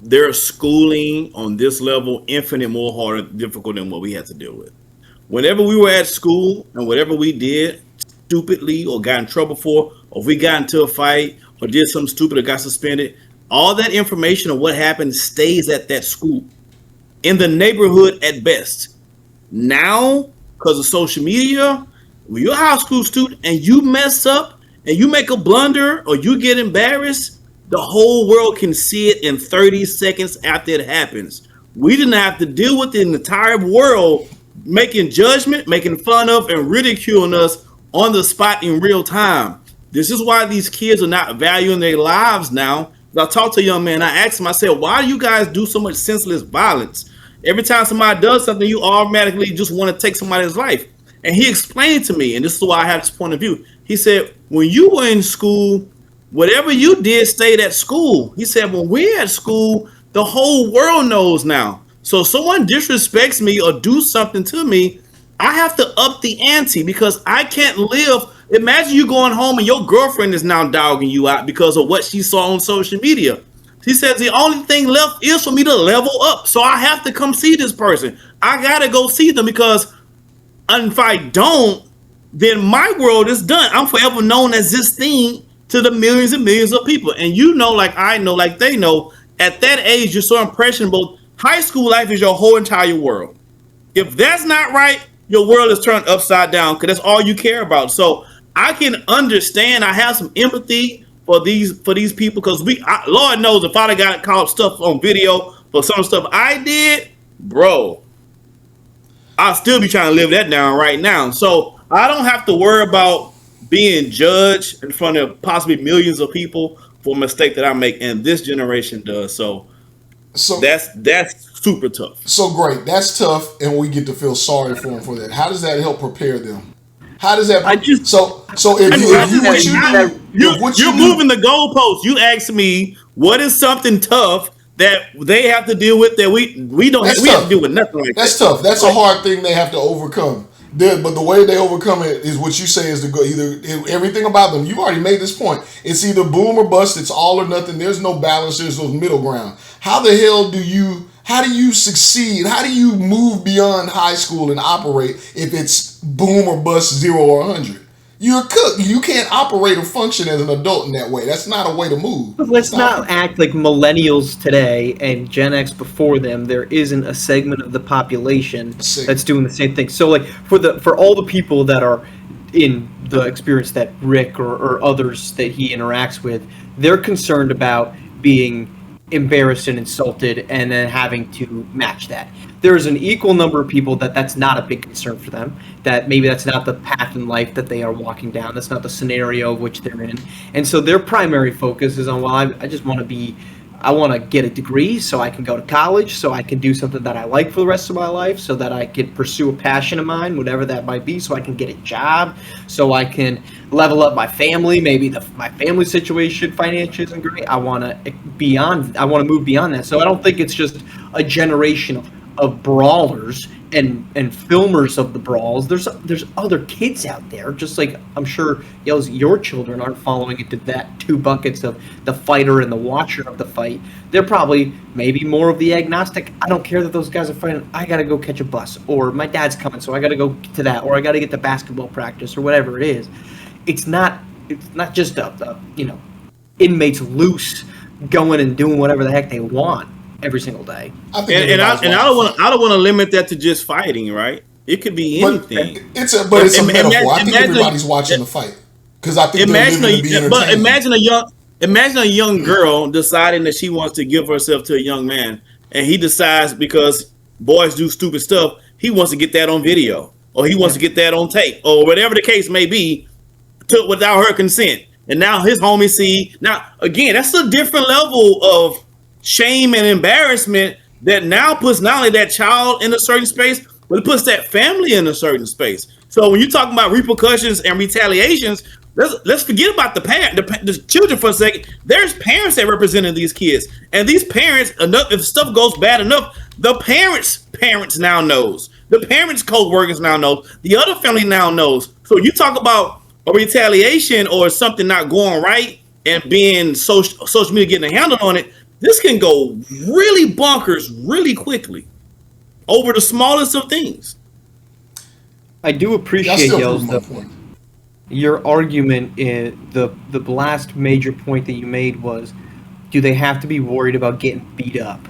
their schooling on this level infinite more harder, difficult than what we had to deal with. Whenever we were at school and whatever we did stupidly or got in trouble for, or if we got into a fight or did something stupid or got suspended, all that information of what happened stays at that school, in the neighborhood at best. Now, because of social media, when you're a high school student and you mess up and you make a blunder or you get embarrassed, the whole world can see it in 30 seconds after it happens. We didn't have to deal with the entire world making judgment, making fun of, and ridiculing us on the spot in real time. This is why these kids are not valuing their lives now. I talked to a young man, I asked him, I said, why do you guys do so much senseless violence? Every time somebody does something, you automatically just want to take somebody's life. And he explained to me, and this is why I have this point of view. He said, when you were in school, whatever you did stayed at school. He said, when we're at school, the whole world knows now. So if someone disrespects me or do something to me, I have to up the ante because I can't live. Imagine you going home and your girlfriend is now dogging you out because of what she saw on social media. He says the only thing left is for me to level up. So I have to come see this person. I got to go see them because if I don't, then my world is done. I'm forever known as this thing to the millions and millions of people. And you know, like I know, like they know, at that age, you're so impressionable. High school life is your whole entire world. If that's not right, your world is turned upside down because that's all you care about. So I can understand. I have some empathy for these people because Lord knows if I'd have got caught stuff on video for some stuff I did, bro, I'll still be trying to live that down right now. So I don't have to worry about being judged in front of possibly millions of people for a mistake that I make, and this generation does. So that's super tough. So great, that's tough, and we get to feel sorry for them for that. How does that help prepare them? How does that? You're moving the goalposts. You asked me what is something tough that they have to deal with that we don't have, we have to deal with nothing like that. That's tough. That's a hard thing they have to overcome. But the way they overcome it is what you say is to go either everything about them. You already made this point. It's either boom or bust. It's all or nothing. There's no balance. There's no middle ground. How the hell do you succeed? How do you move beyond high school and operate if it's boom or bust, 0 or 100? You're a cook. You can't operate or function as an adult in that way. That's not a way to move. Let's not act like millennials today and Gen X before them. There isn't a segment of the population that's doing the same thing. So, like for all the people that are in the experience that Rick or others that he interacts with, they're concerned about being embarrassed and insulted and then having to match that. There's an equal number of people that's not a big concern for them, that maybe that's not the path in life that they are walking down. That's not the scenario of which they're in. And so their primary focus is on, well, I just want to get a degree so I can go to college, so I can do something that I like for the rest of my life, so that I can pursue a passion of mine, whatever that might be, so I can get a job, so I can level up my family. Maybe my family situation financially isn't great. I want to move beyond that. So I don't think it's just a generation of brawlers and filmers of the brawls. There's other kids out there, just like I'm sure Yellz, your children aren't following into that two buckets of the fighter and the watcher of the fight. They're probably maybe more of the agnostic. I don't care that those guys are fighting. I gotta go catch a bus, or my dad's coming, so I gotta go to that, or I gotta get to basketball practice, or whatever it is. It's not just the inmates loose going and doing whatever the heck they want every single day. I don't want to limit that to just fighting, right? It could be anything. It's a metaphor. I think everybody's watching the fight because I think imagine a young girl deciding that she wants to give herself to a young man, and he decides because boys do stupid stuff, he wants to get that on video, or he wants to get that on tape, or whatever the case may be, without her consent. And now his homies see. Now again, that's a different level of shame and embarrassment that now puts not only that child in a certain space, but it puts that family in a certain space. So when you talk about repercussions and retaliations, let's forget about the children for a second. There's parents that represented these kids, and these parents, if stuff goes bad enough, the parents now knows. The parents' co-workers now knows. The other family now knows. So you talk about or retaliation or something not going right and being social media getting a handle on it, this can go really bonkers really quickly over the smallest of things. I do appreciate Yellz, though. Your argument in the last major point that you made was, do they have to be worried about getting beat up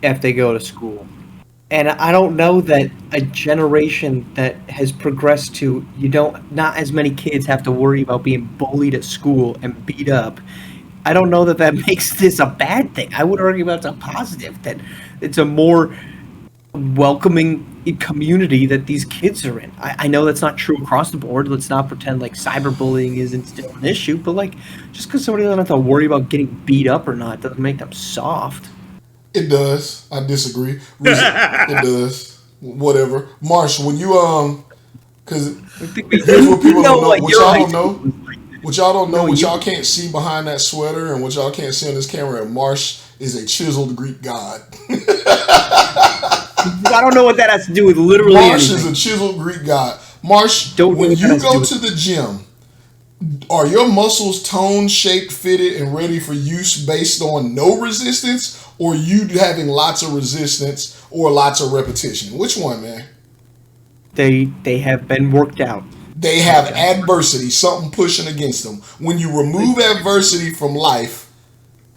if they go to school? And I don't know that a generation that has progressed to not as many kids have to worry about being bullied at school and beat up. I don't know that makes this a bad thing. I would argue about it's a positive, that it's a more welcoming community that these kids are in. I know that's not true across the board. Let's not pretend like cyberbullying isn't still an issue, but like, just because somebody doesn't have to worry about getting beat up or not doesn't make them soft. It does. I disagree. It does. Whatever. Marsh, when you because here's what people don't know. What y'all don't know. What y'all don't know. What y'all can't see behind that sweater, and what y'all can't see on this camera. Marsh is a chiseled Greek god. I don't know what that has to do with literally Marsh anything. is a chiseled Greek god. Marsh, when you go to the gym, are your muscles tone, shaped, fitted, and ready for use based on no resistance, or you having lots of resistance or lots of repetition? Which one, man? They have been worked out. They have adversity, something pushing against them. When you remove adversity from life,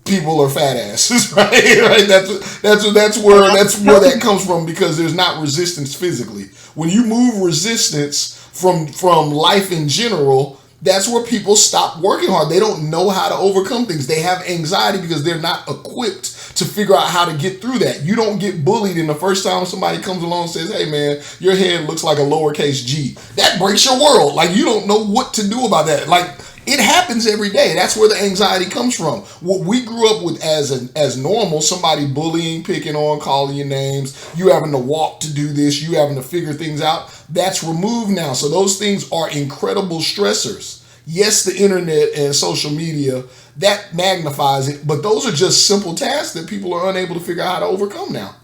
people are fat asses, right? Right? That's where that comes from, because there's not resistance physically. When you move resistance from life in general, that's where people stop working hard. They don't know how to overcome things. They have anxiety because they're not equipped to figure out how to get through that. You don't get bullied and the first time somebody comes along and says, hey man, your head looks like a lowercase g. That breaks your world. Like, you don't know what to do about that. Like, it happens every day. That's where the anxiety comes from. What we grew up with as normal, somebody bullying, picking on, calling you names, you having to walk to do this, you having to figure things out, that's removed now. So those things are incredible stressors. Yes, the internet and social media, that magnifies it, but those are just simple tasks that people are unable to figure out how to overcome now.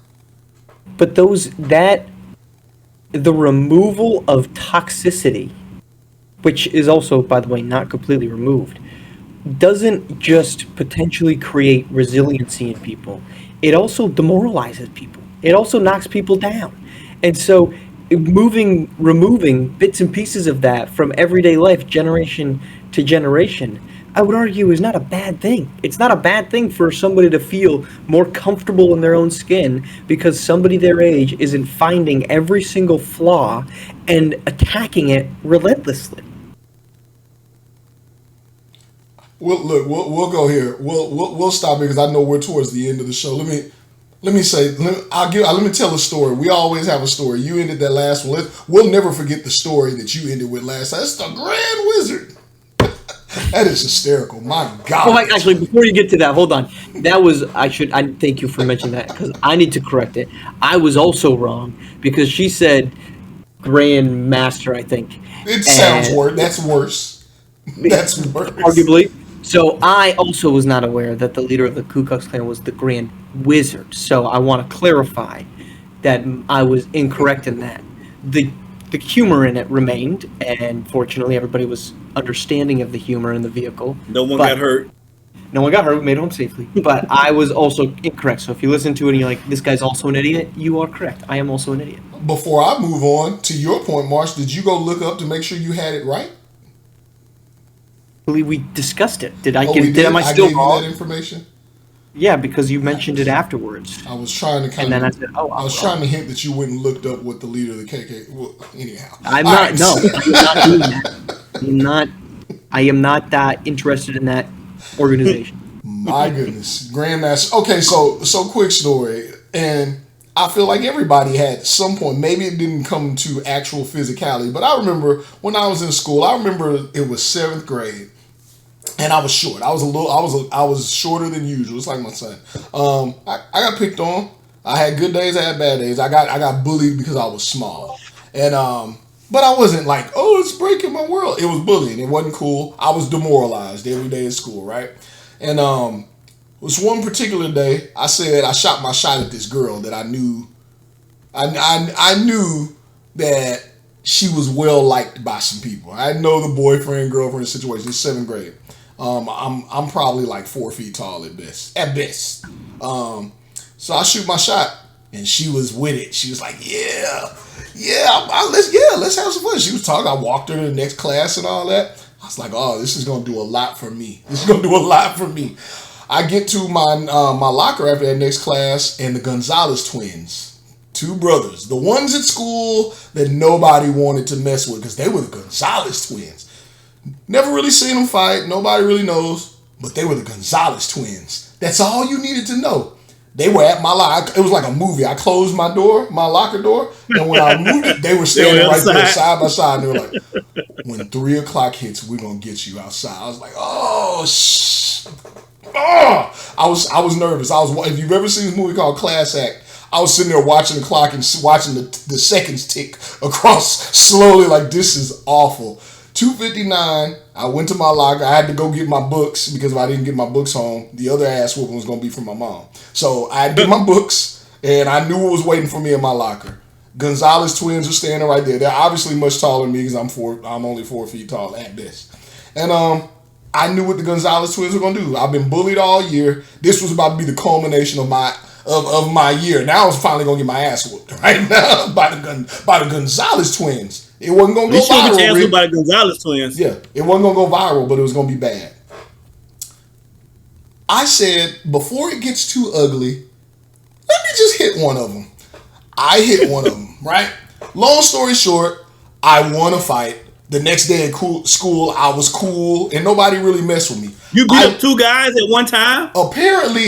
But the removal of toxicity, which is also, by the way, not completely removed, doesn't just potentially create resiliency in people. It also demoralizes people. It also knocks people down. And so removing bits and pieces of that from everyday life, generation to generation, I would argue is not a bad thing. It's not a bad thing for somebody to feel more comfortable in their own skin because somebody their age isn't finding every single flaw and attacking it relentlessly. Well, look, we'll go here. We'll stop here because I know we're towards the end of the show. Let me tell a story. We always have a story. You ended that last one. We'll never forget the story that you ended with last time. That's the Grand Wizard. That is hysterical. My God. Oh, actually, before you get to that, hold on. I thank you for mentioning that because I need to correct it. I was also wrong because she said Grand Master, I think. It sounds worse. That's worse. That's worse. Arguably. So I also was not aware that the leader of the Ku Klux Klan was the Grand Wizard. So I want to clarify that I was incorrect in that. The humor in it remained, and fortunately everybody was understanding of the humor in the vehicle. No one got hurt. No one got hurt. We made it home safely. But I was also incorrect. So if you listen to it and you're like, this guy's also an idiot, you are correct. I am also an idiot. Before I move on, to your point, Marsh, did you go look up to make sure you had it right? I believe we discussed it. Am I still wrong? I gave you that information? Yeah, because you mentioned it afterwards. I was trying to then I said, trying to hint that you went and looked up what the leader of the KK. Well, anyhow, I'm not. No, I'm not doing that. I am not that interested in that organization. My goodness, Grandmaster. Okay, so quick story, and I feel like everybody had at some point. Maybe it didn't come to actual physicality, but I remember when I was in school. I remember it was 7th grade. And I was short. I was shorter than usual. It's like my son. I got picked on. I had good days. I had bad days. I got bullied because I was small. And but I wasn't like, oh, it's breaking my world. It was bullying. It wasn't cool. I was demoralized every day at school, right? And it was one particular day. I said I shot my shot at this girl that I knew. I knew that she was well liked by some people. I know the boyfriend girlfriend situation. It's 7th grade. I'm probably like 4 feet tall at best. So I shoot my shot, and she was with it. She was like, let's have some fun. She was talking. I walked her to the next class and all that. I was like, oh, this is gonna do a lot for me. I get to my locker after that next class, and the Gonzalez twins, 2 brothers, the ones at school that nobody wanted to mess with because they were the Gonzalez twins. Never really seen them fight. Nobody really knows, but they were the Gonzalez twins. That's all you needed to know. They were at my locker. It was like a movie. I closed my locker door, and when I moved it, they were standing right there side by side. And they were like, when 3 o'clock hits, we're going to get you outside. I was like, oh, shh. Oh! I was nervous. If you've ever seen this movie called Class Act, I was sitting there watching the clock and watching the seconds tick across slowly like, this is awful. 2:59, I went to my locker. I had to go get my books because if I didn't get my books home, the other ass whooping was going to be from my mom. So I had to get my books, and I knew what was waiting for me in my locker. Gonzalez twins are standing right there. They're obviously much taller than me because I'm only 4 feet tall at best. And I knew what the Gonzalez twins were going to do. I've been bullied all year. This was about to be the culmination of my year. Now I was finally going to get my ass whooped right now by the Gonzalez twins. It wasn't going to go viral. By the Gonzalez twins. Yeah, it wasn't going to go viral, but it was going to be bad. I said, before it gets too ugly, let me just hit one of them. I hit one of them, right? Long story short, I won a fight. The next day at school, I was cool, and nobody really messed with me. You beat up 2 guys at one time? Apparently,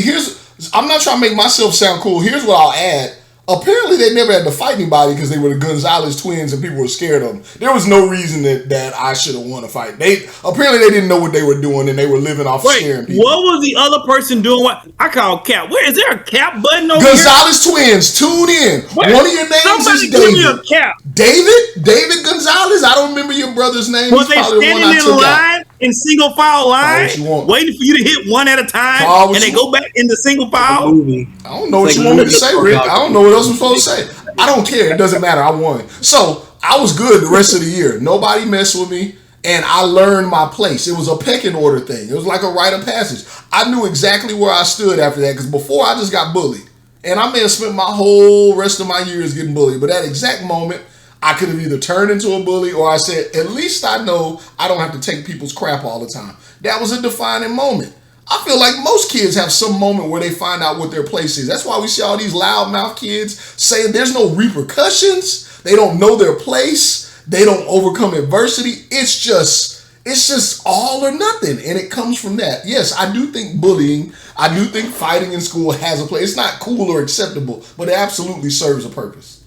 I'm not trying to make myself sound cool. Here's what I'll add. Apparently, they never had to fight anybody because they were the Gonzalez twins and people were scared of them. There was no reason that I should have won a fight. Apparently, they didn't know what they were doing and they were living off scaring people. What was the other person doing? What I call cap? Where is there a cap button over Gonzalez twins, tune in. Wait, one of your names is David. Give me a cap. David Gonzalez. I don't remember your brother's name. Was they standing in line, in single file line, waiting for you to hit one at a time, and they go back in the single file? I don't know what you want me to say, Rick. I don't know what else I'm supposed to say. I don't care. It doesn't matter. I won. So I was good the rest of the year. Nobody messed with me, and I learned my place. It was a pecking order thing. It was like a rite of passage. I knew exactly where I stood after that because before I just got bullied. And I may have spent my whole rest of my years getting bullied, but that exact moment, I could have either turned into a bully or I said, at least I know I don't have to take people's crap all the time. That was a defining moment. I feel like most kids have some moment where they find out what their place is. That's why we see all these loudmouth kids saying there's no repercussions. They don't know their place. They don't overcome adversity. It's just all or nothing. And it comes from that. Yes, I do think bullying, I do think fighting in school has a place. It's not cool or acceptable, but it absolutely serves a purpose.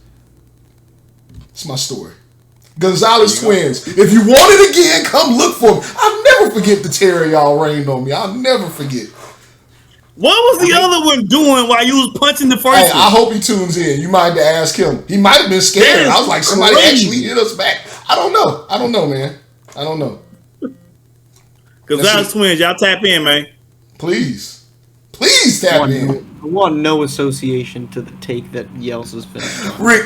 It's my story. Gonzalez twins. If you want it again, come look for me. I'll never forget the terror y'all rained on me. I'll never forget. What was the other one doing while you was punching the first one? I hope he tunes in. You might have to ask him. He might have been scared. I was like, somebody actually hit us back. I don't know, man. I don't know. Gonzalez twins, y'all tap in, man. Please tap in. I want no association to the take that Yellz has finished. Rick,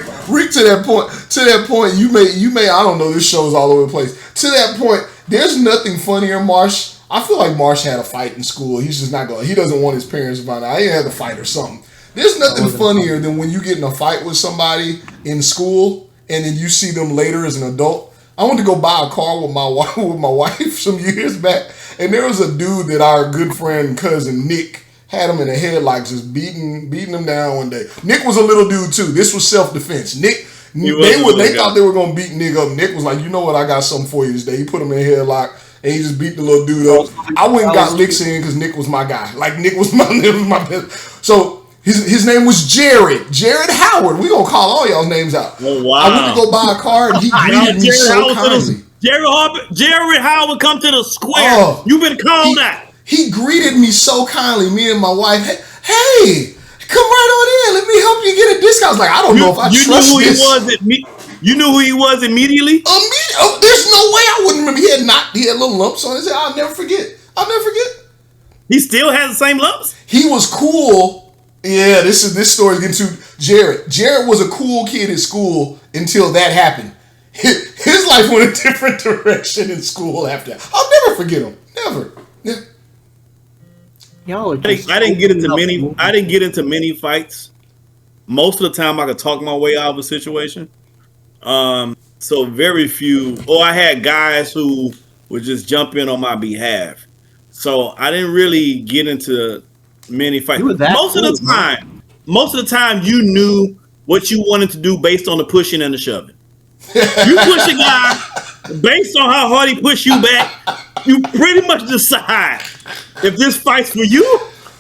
to that point, you may, I don't know, this show's all over the place. To that point, there's nothing funnier, Marsh. I feel like Marsh had a fight in school. He's just not going, he doesn't want his parents to find out. He had a fight or something. There's nothing funnier than when you get in a fight with somebody in school and then you see them later as an adult. I went to go buy a car with my wife some years back, and there was a dude that our good friend and cousin Nick had him in a headlock, just beating him down one day. Nick was a little dude too. This was self-defense. They thought they were gonna beat Nick up. Nick was like, you know what, I got something for you today. He put him in a headlock and he just beat the little dude up. I went and got licks in because Nick was my guy. Like Nick was my best. So his name was Jared Howard. We gonna call all y'all's names out. Oh wow! I went to go buy a car and he greeted me so kindly. Jared Howard come to the square. You've been called out. He greeted me so kindly, me and my wife. Hey, come right on in. Let me help you get a discount. I was like, I don't know if I trust this. You knew who he was immediately? There's no way I wouldn't remember. He had little lumps on his head. I'll never forget. He still has the same lumps? He was cool. Yeah, this story is getting to Jared. Jared was a cool kid at school until that happened. His life went a different direction in school after that. I'll never forget him. Never. Yeah. Y'all are I just didn't get into opening many. up. I didn't get into many fights. Most of the time, I could talk my way out of a situation. So very few. Or I had guys who would just jump in on my behalf. So I didn't really get into many fights. You were that cool, Most of the time, you knew what you wanted to do based on the pushing and the shoving. You push a guy based on how hard he push you back. You pretty much decide if this fight's for you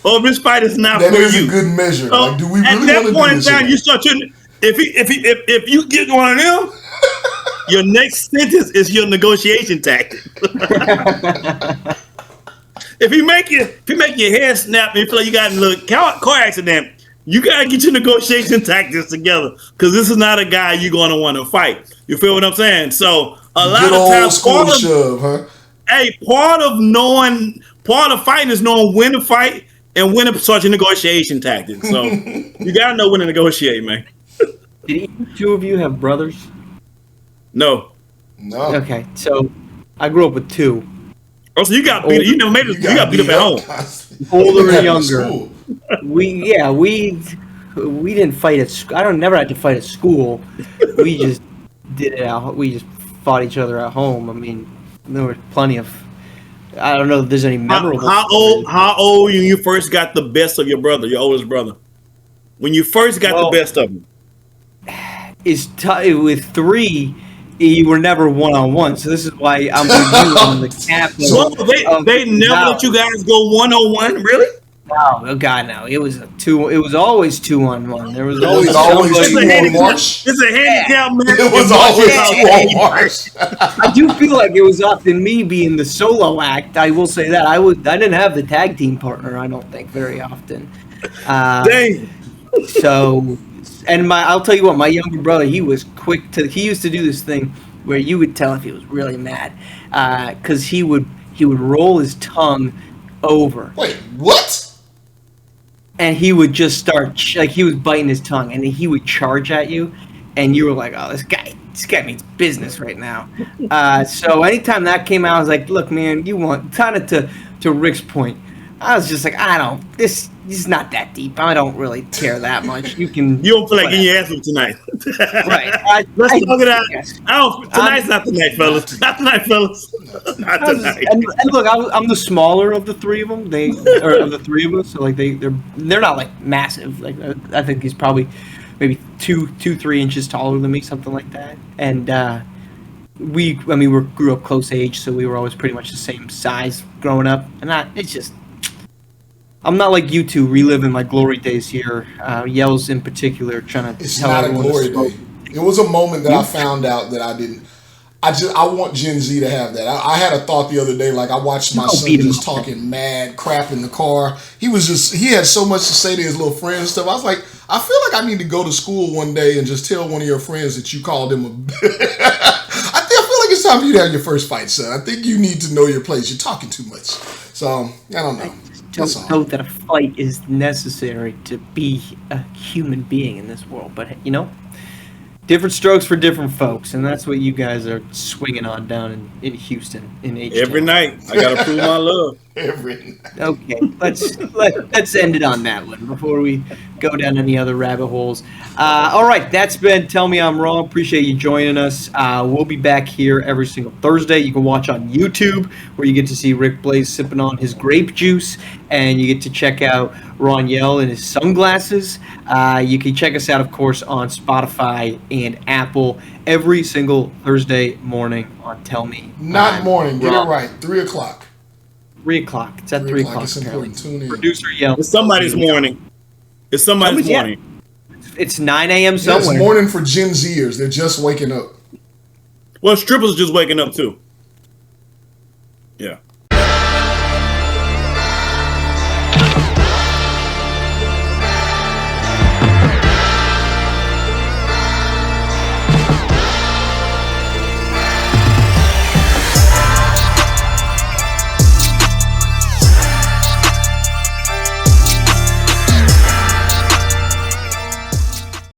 or if this fight is not That for is you. a good measure. So Like, do we at really that want to point do in this? time, you start to if you get one of them, your next sentence is your negotiation tactic. if you make your hair snap and you feel like you got a little car accident, you gotta get your negotiation tactics together because this is not a guy you're gonna want to fight. You feel what I'm saying? So a lot Good of old times, school shove, huh? hey, part of fighting is knowing when to fight and when to start your negotiation tactics. So you gotta know when to negotiate, man. Did each two of you have brothers? No. No. Okay, so I grew up with two, Oh, so you got beat. You never made it. You got beat up at home. older and At younger. school. We didn't fight at school. Never had to fight at school. We just did it out. We just fought each other at home. I mean, there were plenty of. I don't know if there's any memorable. How old when you first got the best of your brother, your oldest brother? When you first got the best of him? With three, you were never one-on-one. So this is why I'm with you on the captain. So they never let you guys go 1-on-1, really? No, oh God, no. It was always 2-on-1. There was always always somebody. two on Marsh. It's a handicap match. It was always two on Marsh. I do feel like it was often me being the solo act. I will say that I didn't have the tag team partner. I don't think very often. Dang. So, and I'll tell you what, my younger brother, he was quick to. He used to do this thing where you would tell if he was really mad, because he would roll his tongue over. Wait, what? And he would just start he was biting his tongue, and he would charge at you, and you were like, "Oh, this guy means business right now." So anytime that came out, I was like, "Look, man, you want kind of to Rick's point." I was just like, this is not that deep. I don't really care that much. You don't feel like getting your ass whipped tonight. Right. Let's talk it out. Yes. Tonight's not the night, fellas. Not tonight, fellas. Not tonight. And look, I'm the smaller of the three of them. Of the three of us. So like they're not like massive. Like I think he's probably maybe 3 inches taller than me, something like that. And we grew up close age, so we were always pretty much the same size growing up. And it's just. I'm not like you two reliving my glory days here. Yellz in particular, trying to tell not a everyone glory day. It was a moment that I found out that I didn't. I want Gen Z to have that. I had a thought the other day, like I watched my son just talking mad crap in the car. He had so much to say to his little friends and stuff. I was like, I feel like I need to go to school one day and just tell one of your friends that you called him a. I feel like it's time for you to have your first fight, son. I think you need to know your place. You're talking too much. So I don't know. Don't know that a fight is necessary to be a human being in this world, but different strokes for different folks, and that's what you guys are swinging on down in Houston in H. Every night, I gotta prove my love. Every night. Okay, let's end it on that one before we go down any other rabbit holes. All right, that's been Tell Me I'm Wrong. Appreciate you joining us. We'll be back here every single Thursday. You can watch on YouTube, where you get to see Rick Blaze sipping on his grape juice, and you get to check out Ron Yell in his sunglasses. You can check us out, of course, on Spotify and Apple every single Thursday morning on Tell Me. Not morning. Get it right. 3:00. 3:00. It's at 3:00. It's important. Tune in. Producer Yellz. It's somebody's morning. It's somebody's morning. It's 9 a.m. somewhere. It's morning for Gen Zers. They're just waking up. Well, strippers just waking up too. Yeah.